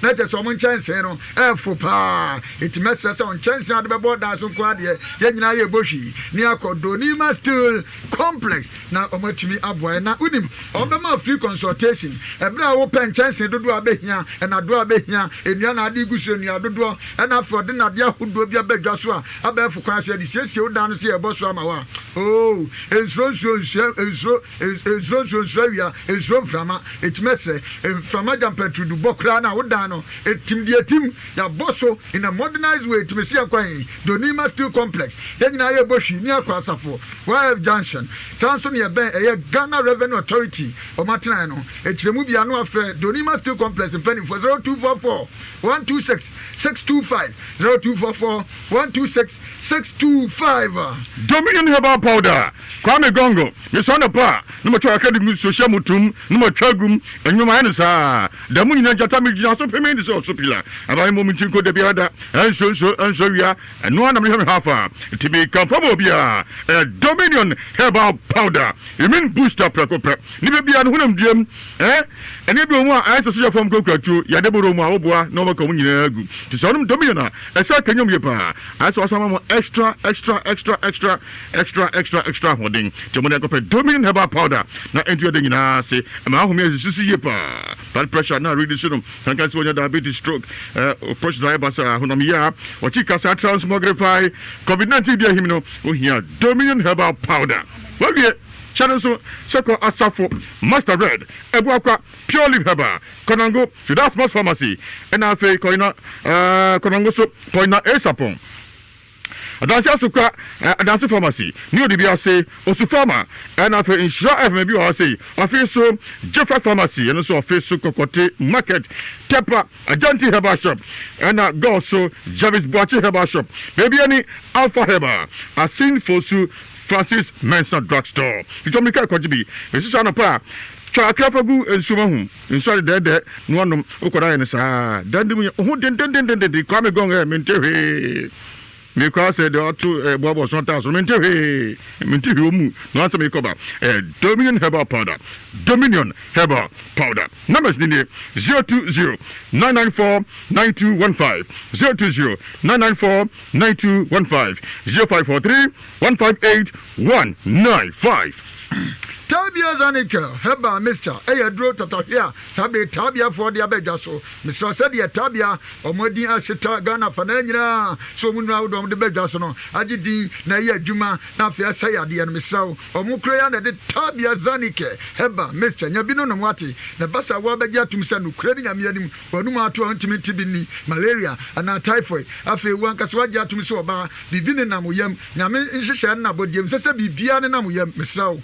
na je so mon chance no fopa it message on chance na be board da so ko ade ye nyina ye bohwi ni Donima Steel Complex na omotumi aboy na unim obema free consultation ebra wo pen chance dodo abehia na do abehia enua na ade gusu enua dodo na for de na de ahodo bia badwa so a abefo kwa so de siesie wo da no se ye boso ama wa oh enso wia enso frama it message frama jampetu du bokra na wo da no etim de team ya bosso in a modernized way to Messia Kwai, Donima Steel Complex. Then I Boshi near Kwasafo, YF Junction, Samson ya Ben, a Ghana Revenue Authority or Martinano, a Chemubiano affair, Donima Steel Complex in Penny for 0244 126 625 0244 126 625. Dominion Herbal Powder, Kwame Gongo, Miss Honapa, no Academy Social Mutum, no Chagum, and no Manasa, the Munina Jatami Jasso Payment is also pillar. And I moment to go to Biada, and so we are, and one of them half to be comfortable beer, Dominion Herbal Powder. You mean booster Pracopa, never be an Hunam Jim, eh? And everyone I see from Coca to Yadeboro Oboa, Nova Communion, to some Dominion, a second Yomipa. I saw some extra holding to Monaco Dominion Herbal Powder. Now enter the Nasi, and my home is Yepa. Blood pressure now really soon. Thank you for your diabetes stroke. Approach drivers Hunamia, or Chicas transmogrify COVID-19 dear him. Oh, here Dominion Herbal Powder. Well, yeah. Channel so Soko Asafo, Master Red, Ebuaka, Pure Leaf Herbal, Konango, Judas Mass Pharmacy, and Alfe Koina, Konango so Koina Esapon. Adansi Asuka, Adansi Pharmacy, New DBA Osufama, and Alfe Insura maybe I say, Office Jeffrey Pharmacy, and also Office Kokote Market, Tepa, Ajanti Herbal Shop, and go so Javis Boachi Herbal Shop, maybe any Alpha Herbal, a sin for Su. Francis Mensa Drugstore. You told me, Kajibi, this is on a par. Chakapagu and Sumahu, inside there, no one of Okora, then who didn't come along and maintain. Because there are two Bobo Santas, maintain, no answer me cover. Dominion Herbal Powder. Dominion Herbal Powder. Numbers in the 020 994 9215 020 994 9215 0543 158 195. Tabia Zanika, Heba, Mr. Ayadro Tatahia, Sabi Tabia for the Abejaso, Mr. Sadia Tabia, or Modi Ashita Ghana Fanena, so Munra on the Bejasono, Ajidi, Naya Juma, Nafia Sayadi and Mr. or Mukrean and the Tabia Zanike, Heba, Mr. Yabino Namwati, the Bassa Wabaja to Mr. Ukrainian Yadim, or Numa to Antimitibini, malaria, and typhoid. After one Caswaja to Misoba, Bivin Namuyam, Yamin Ishana Bodium, Sasabi Biana Namuyam, Mr.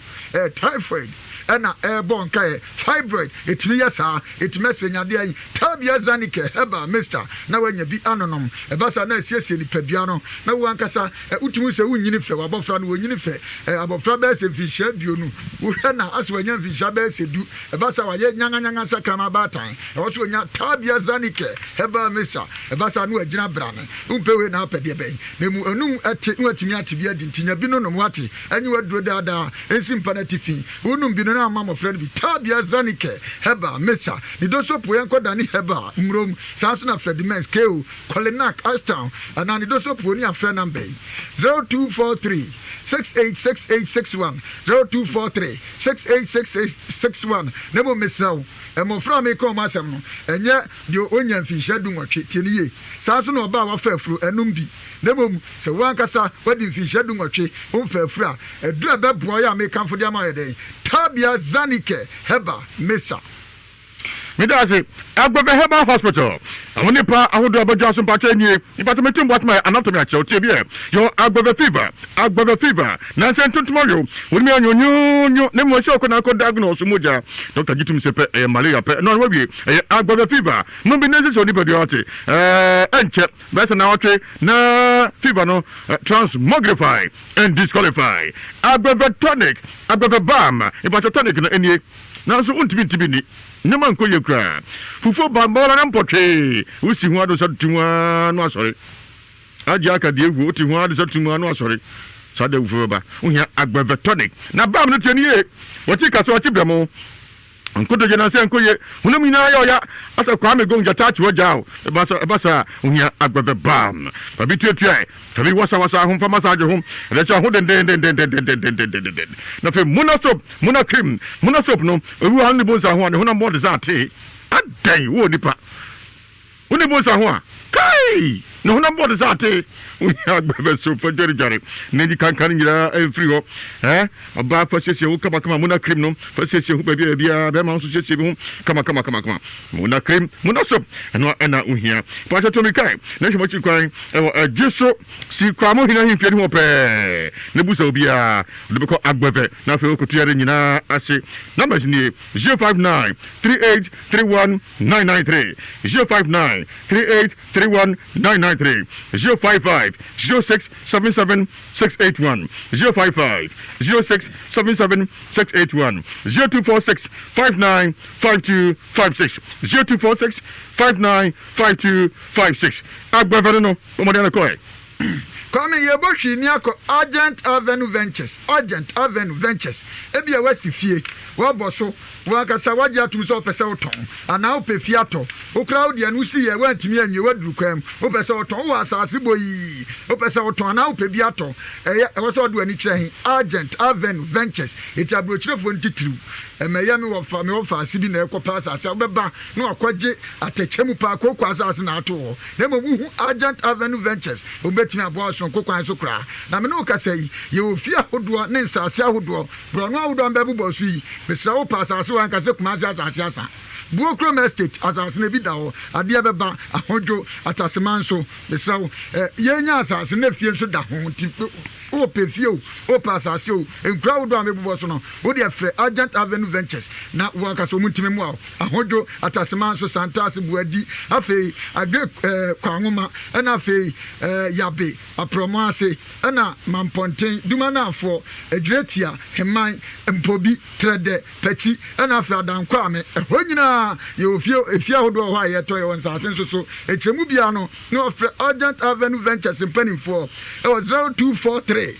Typhoid and airborne fibroid, it means it messing at the Tabia Zanike, Heba, Mr. Now when you be anonym, a bassa nice yes in the Pebiano, no one casa, Utumusa Unife, above Fran Unife, above Fabes and Fisher, Bunu, who had as when you Fishabes do, a bassa Yanga Sacramaba time, also when Tabia Zanike, Heba, Mr. a bassa no Jina Brana, Umpe now Pediabe, Nemu at Timia Tibia, Tina Bino Wati, and you would do that, and Simpanatifi, Unum Bino. Mamma friend be Tabia Zanike, Heba, Mesa, the Doso Puyanko Dani Heba, Umrum, Samson of Freddy Mens, Keo, Colenac, Ashtown, and Nani Doso Punia friend and Bay 0243 686861 0243 686861 Never miss now, and Mofra may come Masam, and yet the onion fish shadung or chitty, Samson or Bawa Fairfru and Numbi. Never so one cassa, wedding fish shadung or chi, Unfairfra, a drab boy may come for their my day. Tabia Zanike, Heba, Mesa. Midasi, Agba Heba Hospital. I want to I would have Johnson Pateni, but I'm to what my anatomy at your TV. Your Agba fever. Nancy tomorrow. With me on your new name was Shoko Nako diagnose Muja. Dr. Gitum Sepe, Malia, no, maybe Agba fever. No be necessary pediatry. And check, that's an hour, na fever no transmogrify and disqualify. Agba tonic, Agba balm, if I tonic in any. Now so won't be Tibini. No man call you cry. Fufo Bambola and Poche. Who see what was up to one? No, sorry. Ajaka, dear, go to one is up to one. No, sorry. Sada Ufoba. We have Agbavatonic. Now, Bam, not any. What you can so Tibamo. Uncle General Sankoye, Hunamina, as a crime going to touch what Jow, a bassa, when you are the balm. But between try, Tabi was our home for massage home, and that's a hood and then. Nothing Muna cream, Muna soap, no, who only bones are one, who no more desert tea. A day, would depart. When the bones are one. Kai! hey no na board sate we agbe so for jare na di kankan nyira free ho aba fa sese wo kama muna cream no fa sese ho bia be ma so sese bi ho kama muna cream muna soap eno na uhia pa to mi kai na hwe machi kwan jeso si kwa mo hina himfie ho pe ne busa obia de be ko agbe na fe ko tuyare nyina ase numbers ni 059 3831 993 059 3831 993 055 0677 681 055 0677 681 0246 595256 0246 595256 agbavano no mo de na ko Come here, Boshi Niako, Argent Avenue Ventures. Ebia wasi fie. Wa boso, wa kasa wadia tumso pese oton. Ana o pe fiato. O crowd ya nusi ye wantimi anwe waduru kwam. O pese oton wa asase boyi. O pese oton ana o pe biato. E so do ani kire Argent Avenue Ventures. Eti abrochirefo ntitiriu. Emeya me wo fa asibi na ekopa asase. Obeba na akwaje atechemu pa akokwa asase na ato ho. Na momu Argent Avenue Ventures. Obetimi abo kokwan so kra na me no kasa yi ye ofia hodo ne nsase ahodo bro no ahodo ambebu bosu yi mesra wo pa asase wan kasa kuma asase asa Buokrom Estate asase ne bi da ho ade beba ahojo ataseman so mesra wo yenya asase ne fie so da ho ti o pe fie o pa asase o enkra ahodo ambebu bosu no wo de frɛ Argent Avenue Ventures na wo kasa omutimi mu ahojo ataseman so santase buadi afei agbe kwanwoma na afei yabe promase ana mamponten dumanafo adwetia heman mpobi trede pachi ana fa dankwa me ehonyina ye ofie efia hodo ho aye to ye wonsase nso echemu bia no no ofre Argent Avenue Ventures mpanimfo e was 0243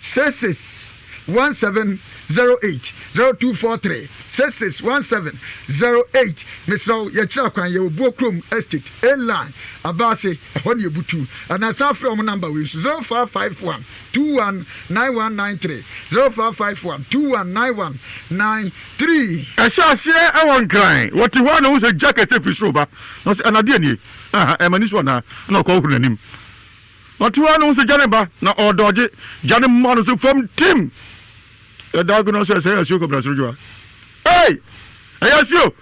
661708 0243 661708 Mr. Yachira kwan ye Buokrom Estate A-line abase ehone ebutu ana sa from number we 0551 219193 0551 219193 Ashase awon kran what you want who jacket if so ba no say anade ani emani so na ko huru nanim what you want who jane ba na odoje jane mo so from team the diagnosis say asio ko brasojua hey ayasio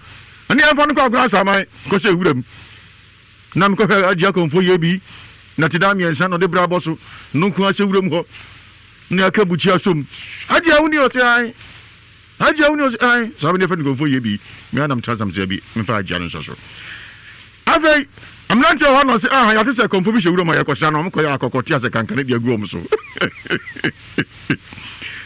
ani afan ko akwa samai ko se huram nam ko adia ko fo yebi na tidam yensa no de brabo so nunku ase huram ho ni akabuchi asom adia woni o se ai sabe ne fa ko fo yebi me anam transam se bi me fa adia no so afei amnante ho no se ya te se konfo bi se huram ya ko sha no ko ya akokoti ase kankane bi agu om so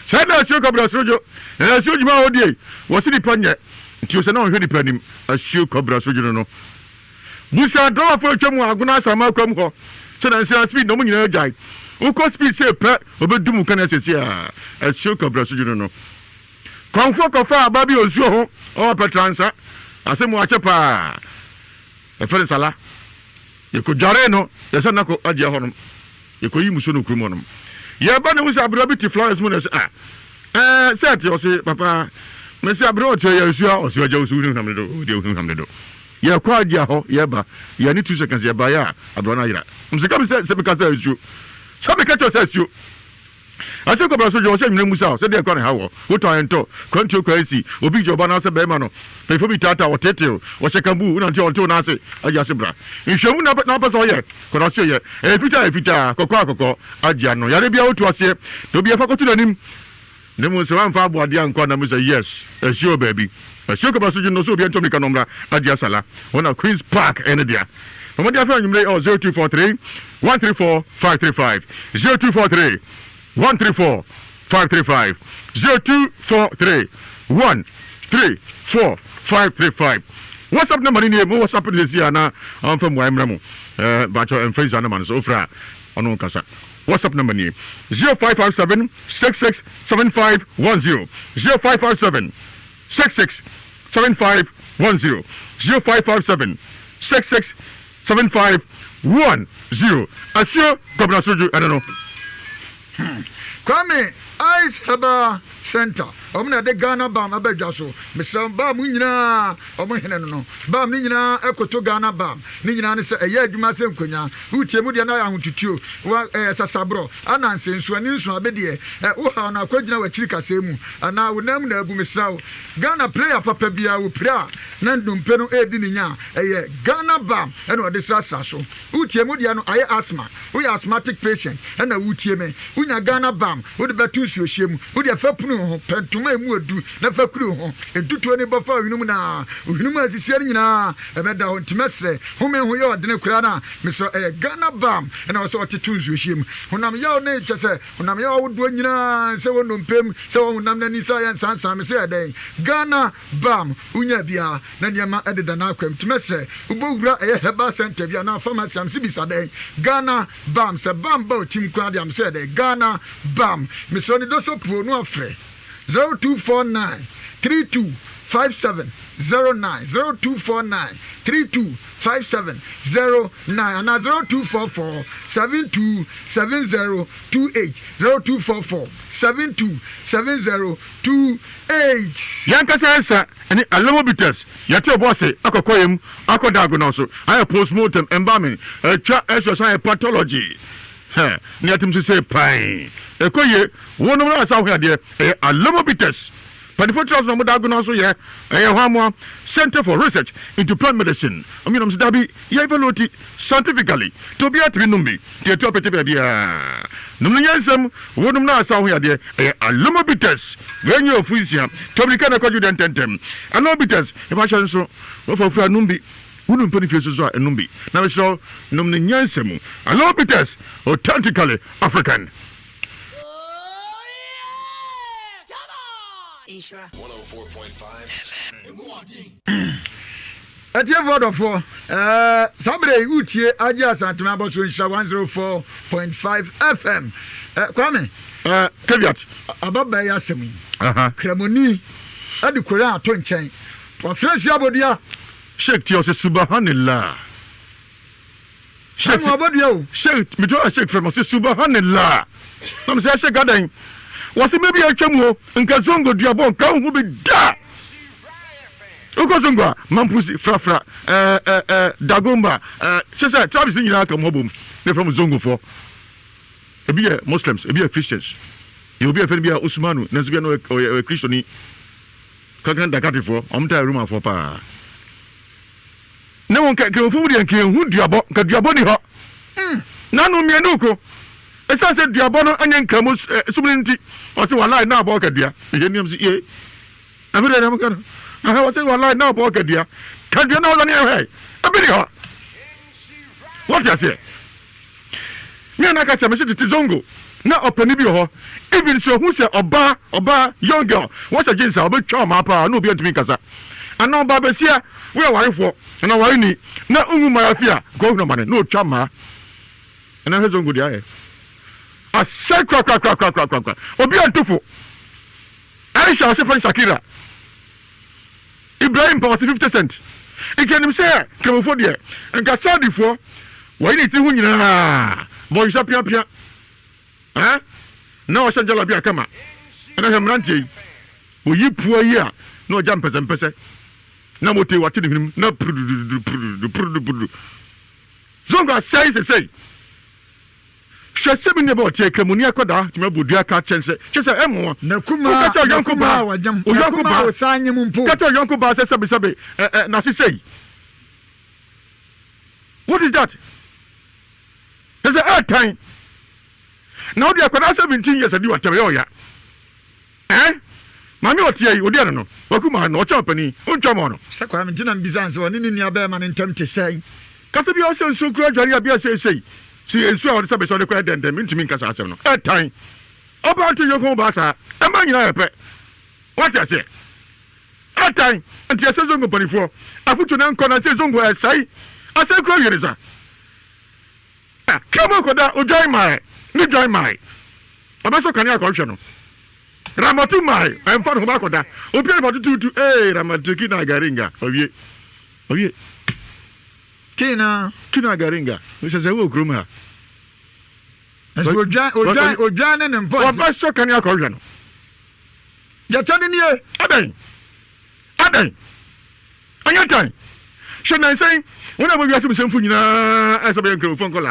Sada asio kobra sojo asio juma odie wosi di panye nti o se na o hwe di panim asio kobra sojo no busa do afo twemu aguna sama kwam ho se na nsia speed no nyina jai uko speed se pe obedum kan asesi a asio kobra sojo no konfo kofa ababi osuo ho o petransa asemu achepa e fere sala e ko jare no ye se na ko agia ho no e ko yi muso no krumo no ye ba ne musa abro bi ti flowers mu na se set o se papa me se abro to ye su o se oja usu hu hamdo o de hu hamdo ye kwa agia ho ye ba ye ni 2 seconds ye ba ya abro na yira msika mi se be ka se su se be ka to se su ase ko braso jo se nyina musa se de kwa ne hawo wo to ento kwanto kwa esi obi joba na se be ma no pe fo bi tata wo tete wo chekambu na nti onto na se agia se bra nhwemu na pa so ye ko na se ye efita kokko agia no yare bia wo to ase do bia fa ko to nanim ne mo se wan fa abo ade anko na mo se yes asio baby asio ko braso jo no so bia nto mi kanomra agia sala wona Queen's Park ene Omo dia fa nyumre 0243 134 535 0243 134 535 0243 134 535 WhatsApp number ni mo WhatsApp ni si ana am fa mo amra mo ba cho en face ana man so fra ono kasa WhatsApp number ni 0557 667510 0557 667510 0557 667510 asio Governor Soju I don't know Kwame Ice Herbal Center ɔmo na de Ghana bam abadwa so mesra bam nyina ɔmo hene no bam ni nyina ekoto Ghana bam ni nyina ne sɛ ɛyɛ adwuma sɛ nkonya wotie mu de na ya ahotutuo wa sasabro ananse nso ani nso abedie wo ha na akwagyina wachiri kasa mu ana wonam na abu mesra wo Ghana player papa bia wo pra na ndompe no edi ni nya ɛyɛ Ghana bam ɛna ɔde sasa so wotie mu de no ayɛ asthma wo yɛ asthmatic patient ɛna wotie me wonya Ghana bam wo de betu nsuo hye mu wo de afapunu ho pentuma emu edu na fakuru ho entutuo ne bɔfa winum na winum asisia ne nyinaa ɛbɛda ho ntimɛsrɛ home ho yɛ ɔde ne kura na mesrɛ ɛyɛ Ghana bam ɛna ɔsɛ ɔtetu nsuo hye mu honam yaw ne kyɛ honam yaw wo do nyinaa sɛ wo ndompem sɛ wo honam na nisa yɛ nsansan me sɛ ɛdɛn Ghana bam unya bia na nneɛma ɛdeda na akwam ntimɛsrɛ wobɔwura ɛyɛ herbal center bia na pharmacy am sibisa dɛn Ghana bam sɛ bam ba otim kura de am sɛ ɛdɛn Ghana bam mesrɛ ne do so puo no afrɛ 0249 325709 0249 325709 and 0244 727028 0244 727028 Yankasa esa ani alomobitas yate obose akokoyem akodago no so I postmortem embalming twa exercise pathology ni atim say pain ekoye wono na asa hwa de alomobitas Panifotos no dago no so ye hwamwa Center for Research into Plant Medicine ominom se dabi ye evaluate scientifically to be atri numbi te to pete bia num nyansam wonum na asa hwa de alomobitas wenye ofuisia to bi kana kwaju den tentem alomobitas e fa so wo fa fura numbi wonum pani fie so enumbi na be so num nyansam alomobitas authentically African. Isra 104.5 Atie vodofo sabre utie aje asantuma aboso Isra 104.5 FM kwame caveat ababa ya semi kremoni adi kora ato nchen wa fresh abodia Sheikh Tio se subhanallah Sheikh abodia o Sheikh mi to Sheikh from se subhanallah nam se Sheikh gadan wasi maybe atwamu nka zongo duabo nka hu bi da uko zongo mampusi frafra dagomba sesa trabis nyina aka mobom they from zongo for ebi Muslims ebi Christians you be a Usmanu na zibia no Christiani kakan dakati for omta room for pa na won ka fu di nka hu duabo ka duabo ni ho na no mienu ko esa se duabo no anya nka mo sumninti o se wallahi na abo ka dua e niam si e abire na mo ka aha o se wallahi na abo ka dua na o ni e abire ho what you say me na ka chama se tizongo na opani bi ho even so hu se oba young girl what's a jinsa obetwa ma pa na obi antumi kasa ana oba besia we warefo na ware ni na ungu marafia go no mane no twa ma na hezongo dia e a sakra obi antufo Aisha se fan Shakira Ibrahim pa 50 cent ikenim se kemofo de nka Saudi fo wai ni ti hu nyina boy sapia na o shanjala bia kama na hemrantie oyi puo yi a na o jam pese na mote wate ni na prudu zonga say Shasemi nebo tie kremuni akoda tuma bodua ka chense chese emo na kuma ka yonko ba wajam yonko ba sanye mumpo ka yonko ba se sabe na say what is that there's a time now the akoda 17 years adi watere oya mami otie odi ano no wakuma no ocha pani untwa mo no sakwa mjina mbizanse woni ni aba ma ntem te sei kase bi o se nso kura dware abia sei si ensu a wode sabe so de kwa dendem ntimi nkasa asem no time oba to yoko ba sa e ma nyina yepe what you say time anti ase zongo panifo afutu na nkona se zongo esai ase kura yereza kama koda o join my obaso kan ya ko hwe no ramatu mai em fa no ba koda obi na tutu ramatu kina garinga owie kina garinga se wo kroma oja ne mpo obaso kan ya ko hwe no Jatani nie. Adan. Anya tan. She na say when I be asem semfu nyina asa be nkro phone call.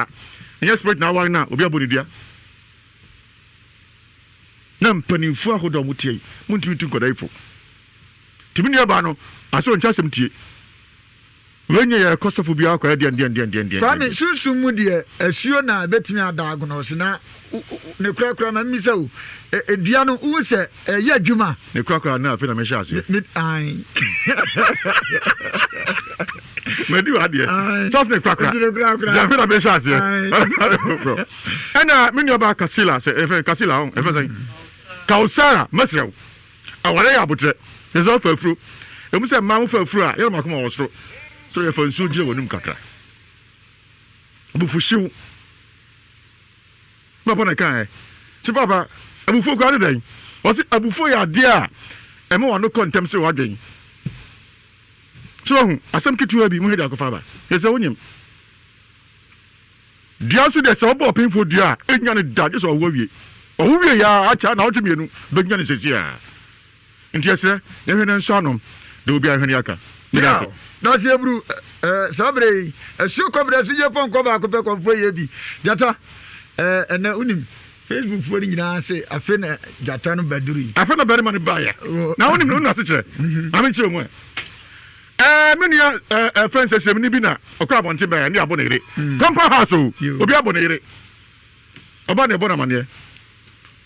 Anya spirit na wan na obi aboni dia. Na mpanimfu ahodo mutie. Muntumi tu nkoda ifo. Timi ne ba no aso ncha asem tie. Wenye ya kosofo bia akwa de. Kwame susu mu de asuo na betimi adago no se na ne kura ma misa o edua no wo se ye adwuma ne kura na afi na me hya ase ai Medi wadie just ne kura afi na me hya ase ana me nyoba kasila se efe kasila on efe say kausara masrew aware ya abotre ne zo fafuru emu se ma mo fafuru a ye makoma wo soro so ye fansu gire wonum kakra bufushiw papa na kan ti papa abufo ko adan o si abufo ya de a eme wano kontem se waden so hu asem kitu abi mu heda ko fa ba ese wonyem dia so de se obo pinfo dia enya ne da so wo wie o wie ya acha na otwe mienu be nya ne sesi a ntiese ye hwe ne nso anom de obi ahwe ne aka Now, that's your brew. Sabre, a shoe cover, so you pon cover, I could pick up for you. Jata, and unim. Facebook for you say, I fin Jatano Baduri. I found a better money buyer. Now, only no, not such a. I'm in sure. Many friends say, Nibina, or crab on Timber and Yabonere. Compa House, Obiabonere. About the Bonamania.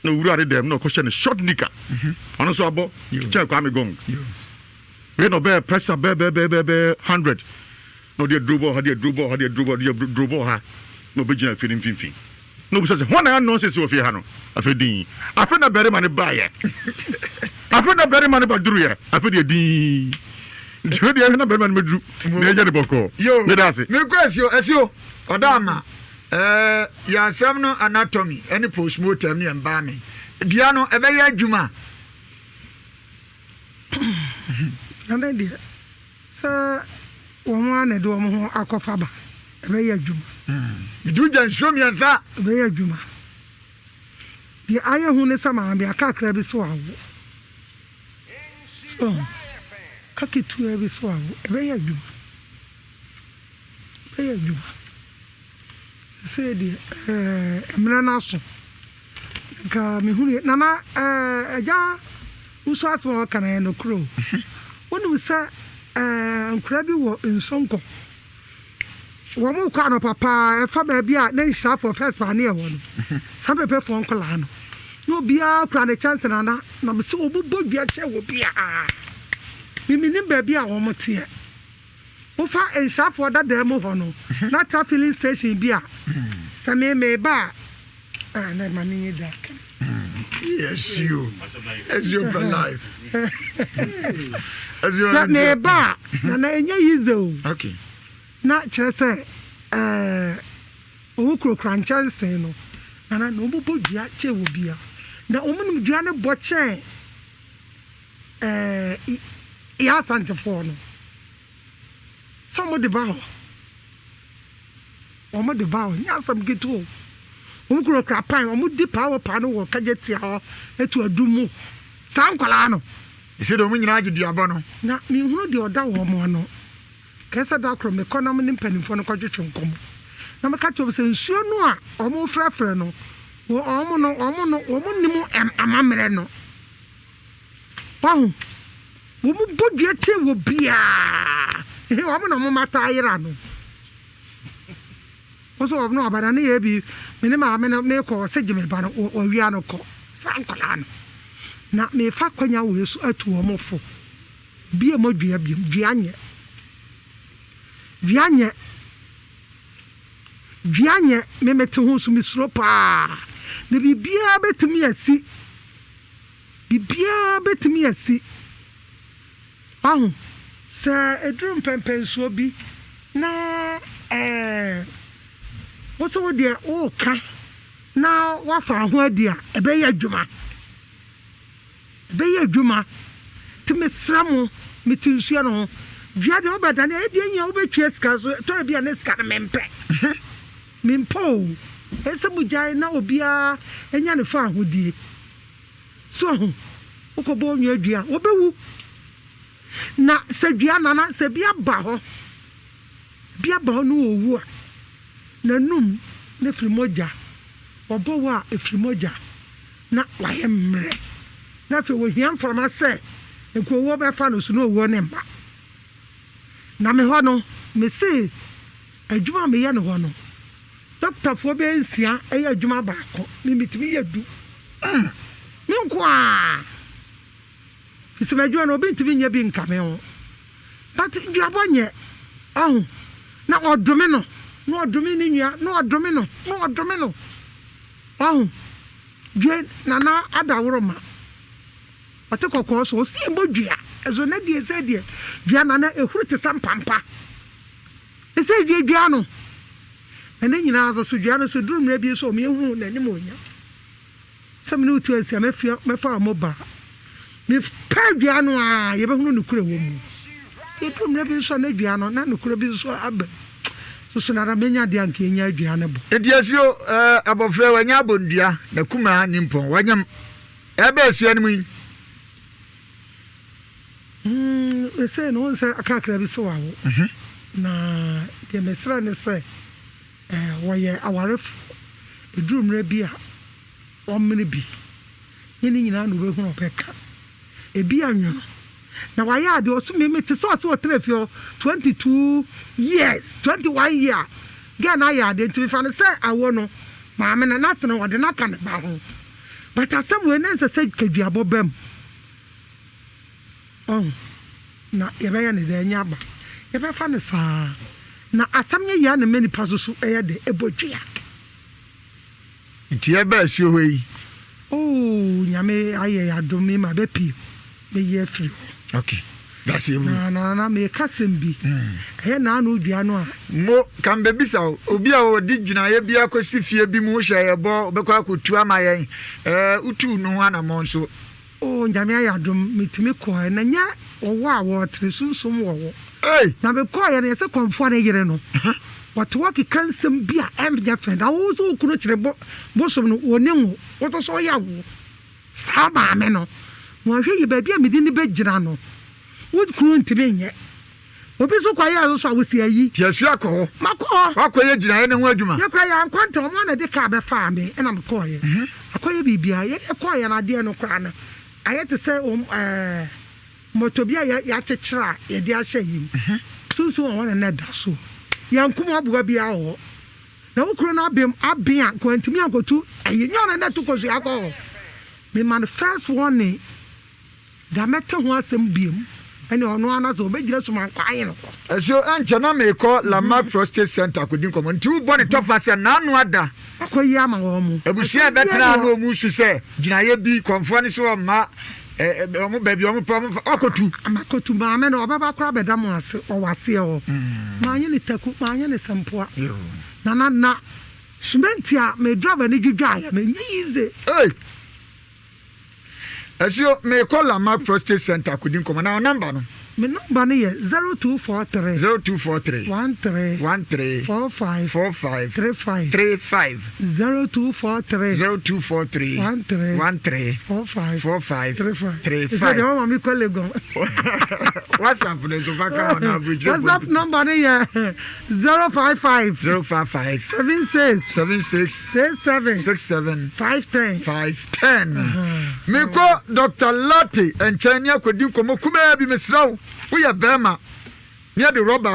No, we are them, no question, short knicker. And also about check Kwame Gong. We no bear pressure bear 100. No dear drubo, had dear drubo ha. No begin feeling fin. No says one nonsense of Yano. I feel ding. I feel a better money buyer. I feel a better money by Druya. I feel the ding. The better man drew. Major Boko. Yo, that's it. No question, as you, Odama. Ya samno anatomy, any postmortem and barming. Diano, a very juma. Nana dear, sir, woman, a dome akofaba, a very juma. Do just show me and sir, a very juma. The iron who is some be a cackrabi swallow. Oh, cocky to every swallow, a very juma. Very juma. Say, dear, Emranaston. Nana, a jar who saw small can I no crow. When we say, crabby war in Sonko. One more crown papa, a baby at nation for first pioneer one. Some paper for Uncle Lano. No beer, crown a chance and Anna, no so good beer chair will be a. We mean baby, I want more tear. Ofa and sharp for that demo hono. Not a filling station beer. Some may bar. And then money dark. Yes, you. As you for life. As you That may bar. And then you okay. Not just say, Okro Cranchan say no. And I know both Yache will be a. The woman Diana Botche. Yes, and the phone. Some of the bow. One of the bow. Yes, some get to. Umkuro Crapan, or would the power panel or Kajetia to a dumu. Sam Colano. You said, the women I did Diabono. Not me who do that woman. Kesa Dacrom, economy and penny for a conjunction come. Number catch of saying, sure no, or more frafreno, or almost no, and a mammereno. Wow. Woman, but your chair will be a woman of Matarano. Also, I've no, but I need be minimum make or segment banner or Riano call. San Colano. Not me fact when you wish to a more full. Be a more Vianya. Vianya, me met to whom Miss Ropa. The Bibia bet to me a see. Bibia bet to me a see. Oh, sir, a drum pempens will be. No, what's over there? Oh, can now what for where dear a bay juma. Bay juma to Miss Ramo, Mitinsiano. Viado, but an idea over Chescas to be an escarmempe. Mimpo, and some would now be a young farm would be. So, wokɔbɔ onwa adua wobɛwu na sɛ dua nana sɛ bi aba hɔ no wɔwu a nanum ne firi mogya wɔbɔ wɔ a ɛfiri mogya na wayɛ mmerɛ na afei wɔhia mframa sɛ nkuowuo bɛfa no so na owuo ne mba na me hɔ no mese adwuma meyɛ no hɔ no dɔktafoɔ bɛyɛ 6 ɛyɛ adwuma baako memetumi yɛ 2 menko a fisɛm adwuma no obi ntumi nyɛ bi nkame ho but duabɔ nyɛ ɔho na ɔdome no na ɔdome ne nua na ɔdome no ɔho dwe nana adaworo ma ɔte kɔkɔɔ so ɔsi mbɔ dua ɛzo na die sɛ deɛ dua nana ehuru te sɛ mpampa ɛsɛ dua no ɛne nyinaa so dua no so duru mmerɛ bi so ɔmehu n'anim onya sɛ mene wotu asia mɛfa a mɔba mepɛ dua no a yɛbɛhunu nokura wɔ mu yɛduru mmerɛ bi so na dua no na nokura bi so aba so nara menya deɛ anka ɛnya dua no bɔ ɛdi asuo abɔfrɛ wanya abɔndua na kuma ne mpɔn wanyam ɛbɛ asua no mu yi ɛsɛ no wo sɛ akakra bi sɛ wawo na deɛ mesrɛ ne sɛ wɔyɛ awarefo ɛduru mmerɛ bi a ɔmmene bi yɛne nyinaa na wobɛhunu ɔbɛka ebi anwono na wayɛ ade ɔso meme te sɛ ɔsɛ ɔtena fie 21 years gɛ na ayɛ ade nti mefa no sɛ awɔ no maame no n'ase no wɔde no aka ne ba ho but asɛm wei ne nsɛ sɛ kaduabɔ ba mu na yɛbɛyɛ ne dɛ ɛnyɛ aba yɛbɛfa no saa na asɛm nyɛ yɛ na ma nipa so ɛyɛ de ɛbɔdwea nti yɛbɛ asuo hɔ yi nyame ayɛ adome ma bɛpie mɛyɛ afiri hɔ okay that's it na meka sɛm bi ɛyɛ na odua no a mo kan bebisa obi a odi gyinaeɛ bi akɔsi fie bi mu hyɛ yɛbɔ bɛkɔ akɔtu ama yɛn utu no ho anamɔ nso nyame ayɛ adom metumi kɔɛ na nyɛ ɔwɔ a wɔtere sunsum wɔwɔ na mekɔɛ no yɛsɛ kɔmfoɔ no yere no wɔte wɔkeka nsɛm bi a ɛmnyɛ fɛ na wo so wokunu kyerɛ bosom no wɔne wo woso so ɔyɛ wo saa maame no na ɔhwɛ yi baabi a mede ne bɛgyina no wokunu ntimi nyɛ obi so kwayɛ a so a wosi ayi tiasu akɔ hɔ makɔ wakɔyɛ gyinaeɛ ne ho adwuma yɛkora yɛ ankwanta ɔmo na de kaa bɛfaa me ɛna mekɔɔyɛ akɔyɛ biribia yɛkɔɔyɛ no adeɛ no koraa no ayɛ te sɛ mɔtɔ bi a yɛakyekyerɛ a yɛde ahyɛ yi mu sunsun wɔn wɔn na da so yɛnkom aboa bi awɔ na wokuro no abem a kwantumi akotu ɛyɛ nyɔna na to kɔso akɔ me man first warning da mɛte ho asɛm biem ɛne ɔno ana sɛ ɔbɛgyina so man kwae no ɛso ɛnkyɛ na mekɔ Lama Prostate Center akɔdi nkɔmmɔ nti wobɔ ne tɔfa sɛ naano ada akɔyi ama wɔ mu abusua bɛtena no ɔmu su sɛ gyinaeɛ bi kɔmfoɔ no so ɔma ɔmo baabi ɔmo pɛ ɔmo ɔkɔtu amakotu maame no ɔbɛba kora bɛda mo ase ɔwɔ aseɛ hɔ maanyɛ ne taku maanyɛ ne sɛmpoa na simenti a me driver ne dwedwaeɛ no ɛnyɛ yize ɛsio mekɔ Lama Prostate Center akɔdi nkɔmmɔ na ɔnamba no me number no yɛ 0243 13 45 35 0243 13 45 35 mami kɔ Legon WhatsApp no so baka on average WhatsApp number no yɛ 055 76 67 510 mekɔ Dr. Lati nkyɛn ne akɔdi nkɔmmɔ kumaa bi mesrɛ wo woyɛ bɛrima ne de rɔba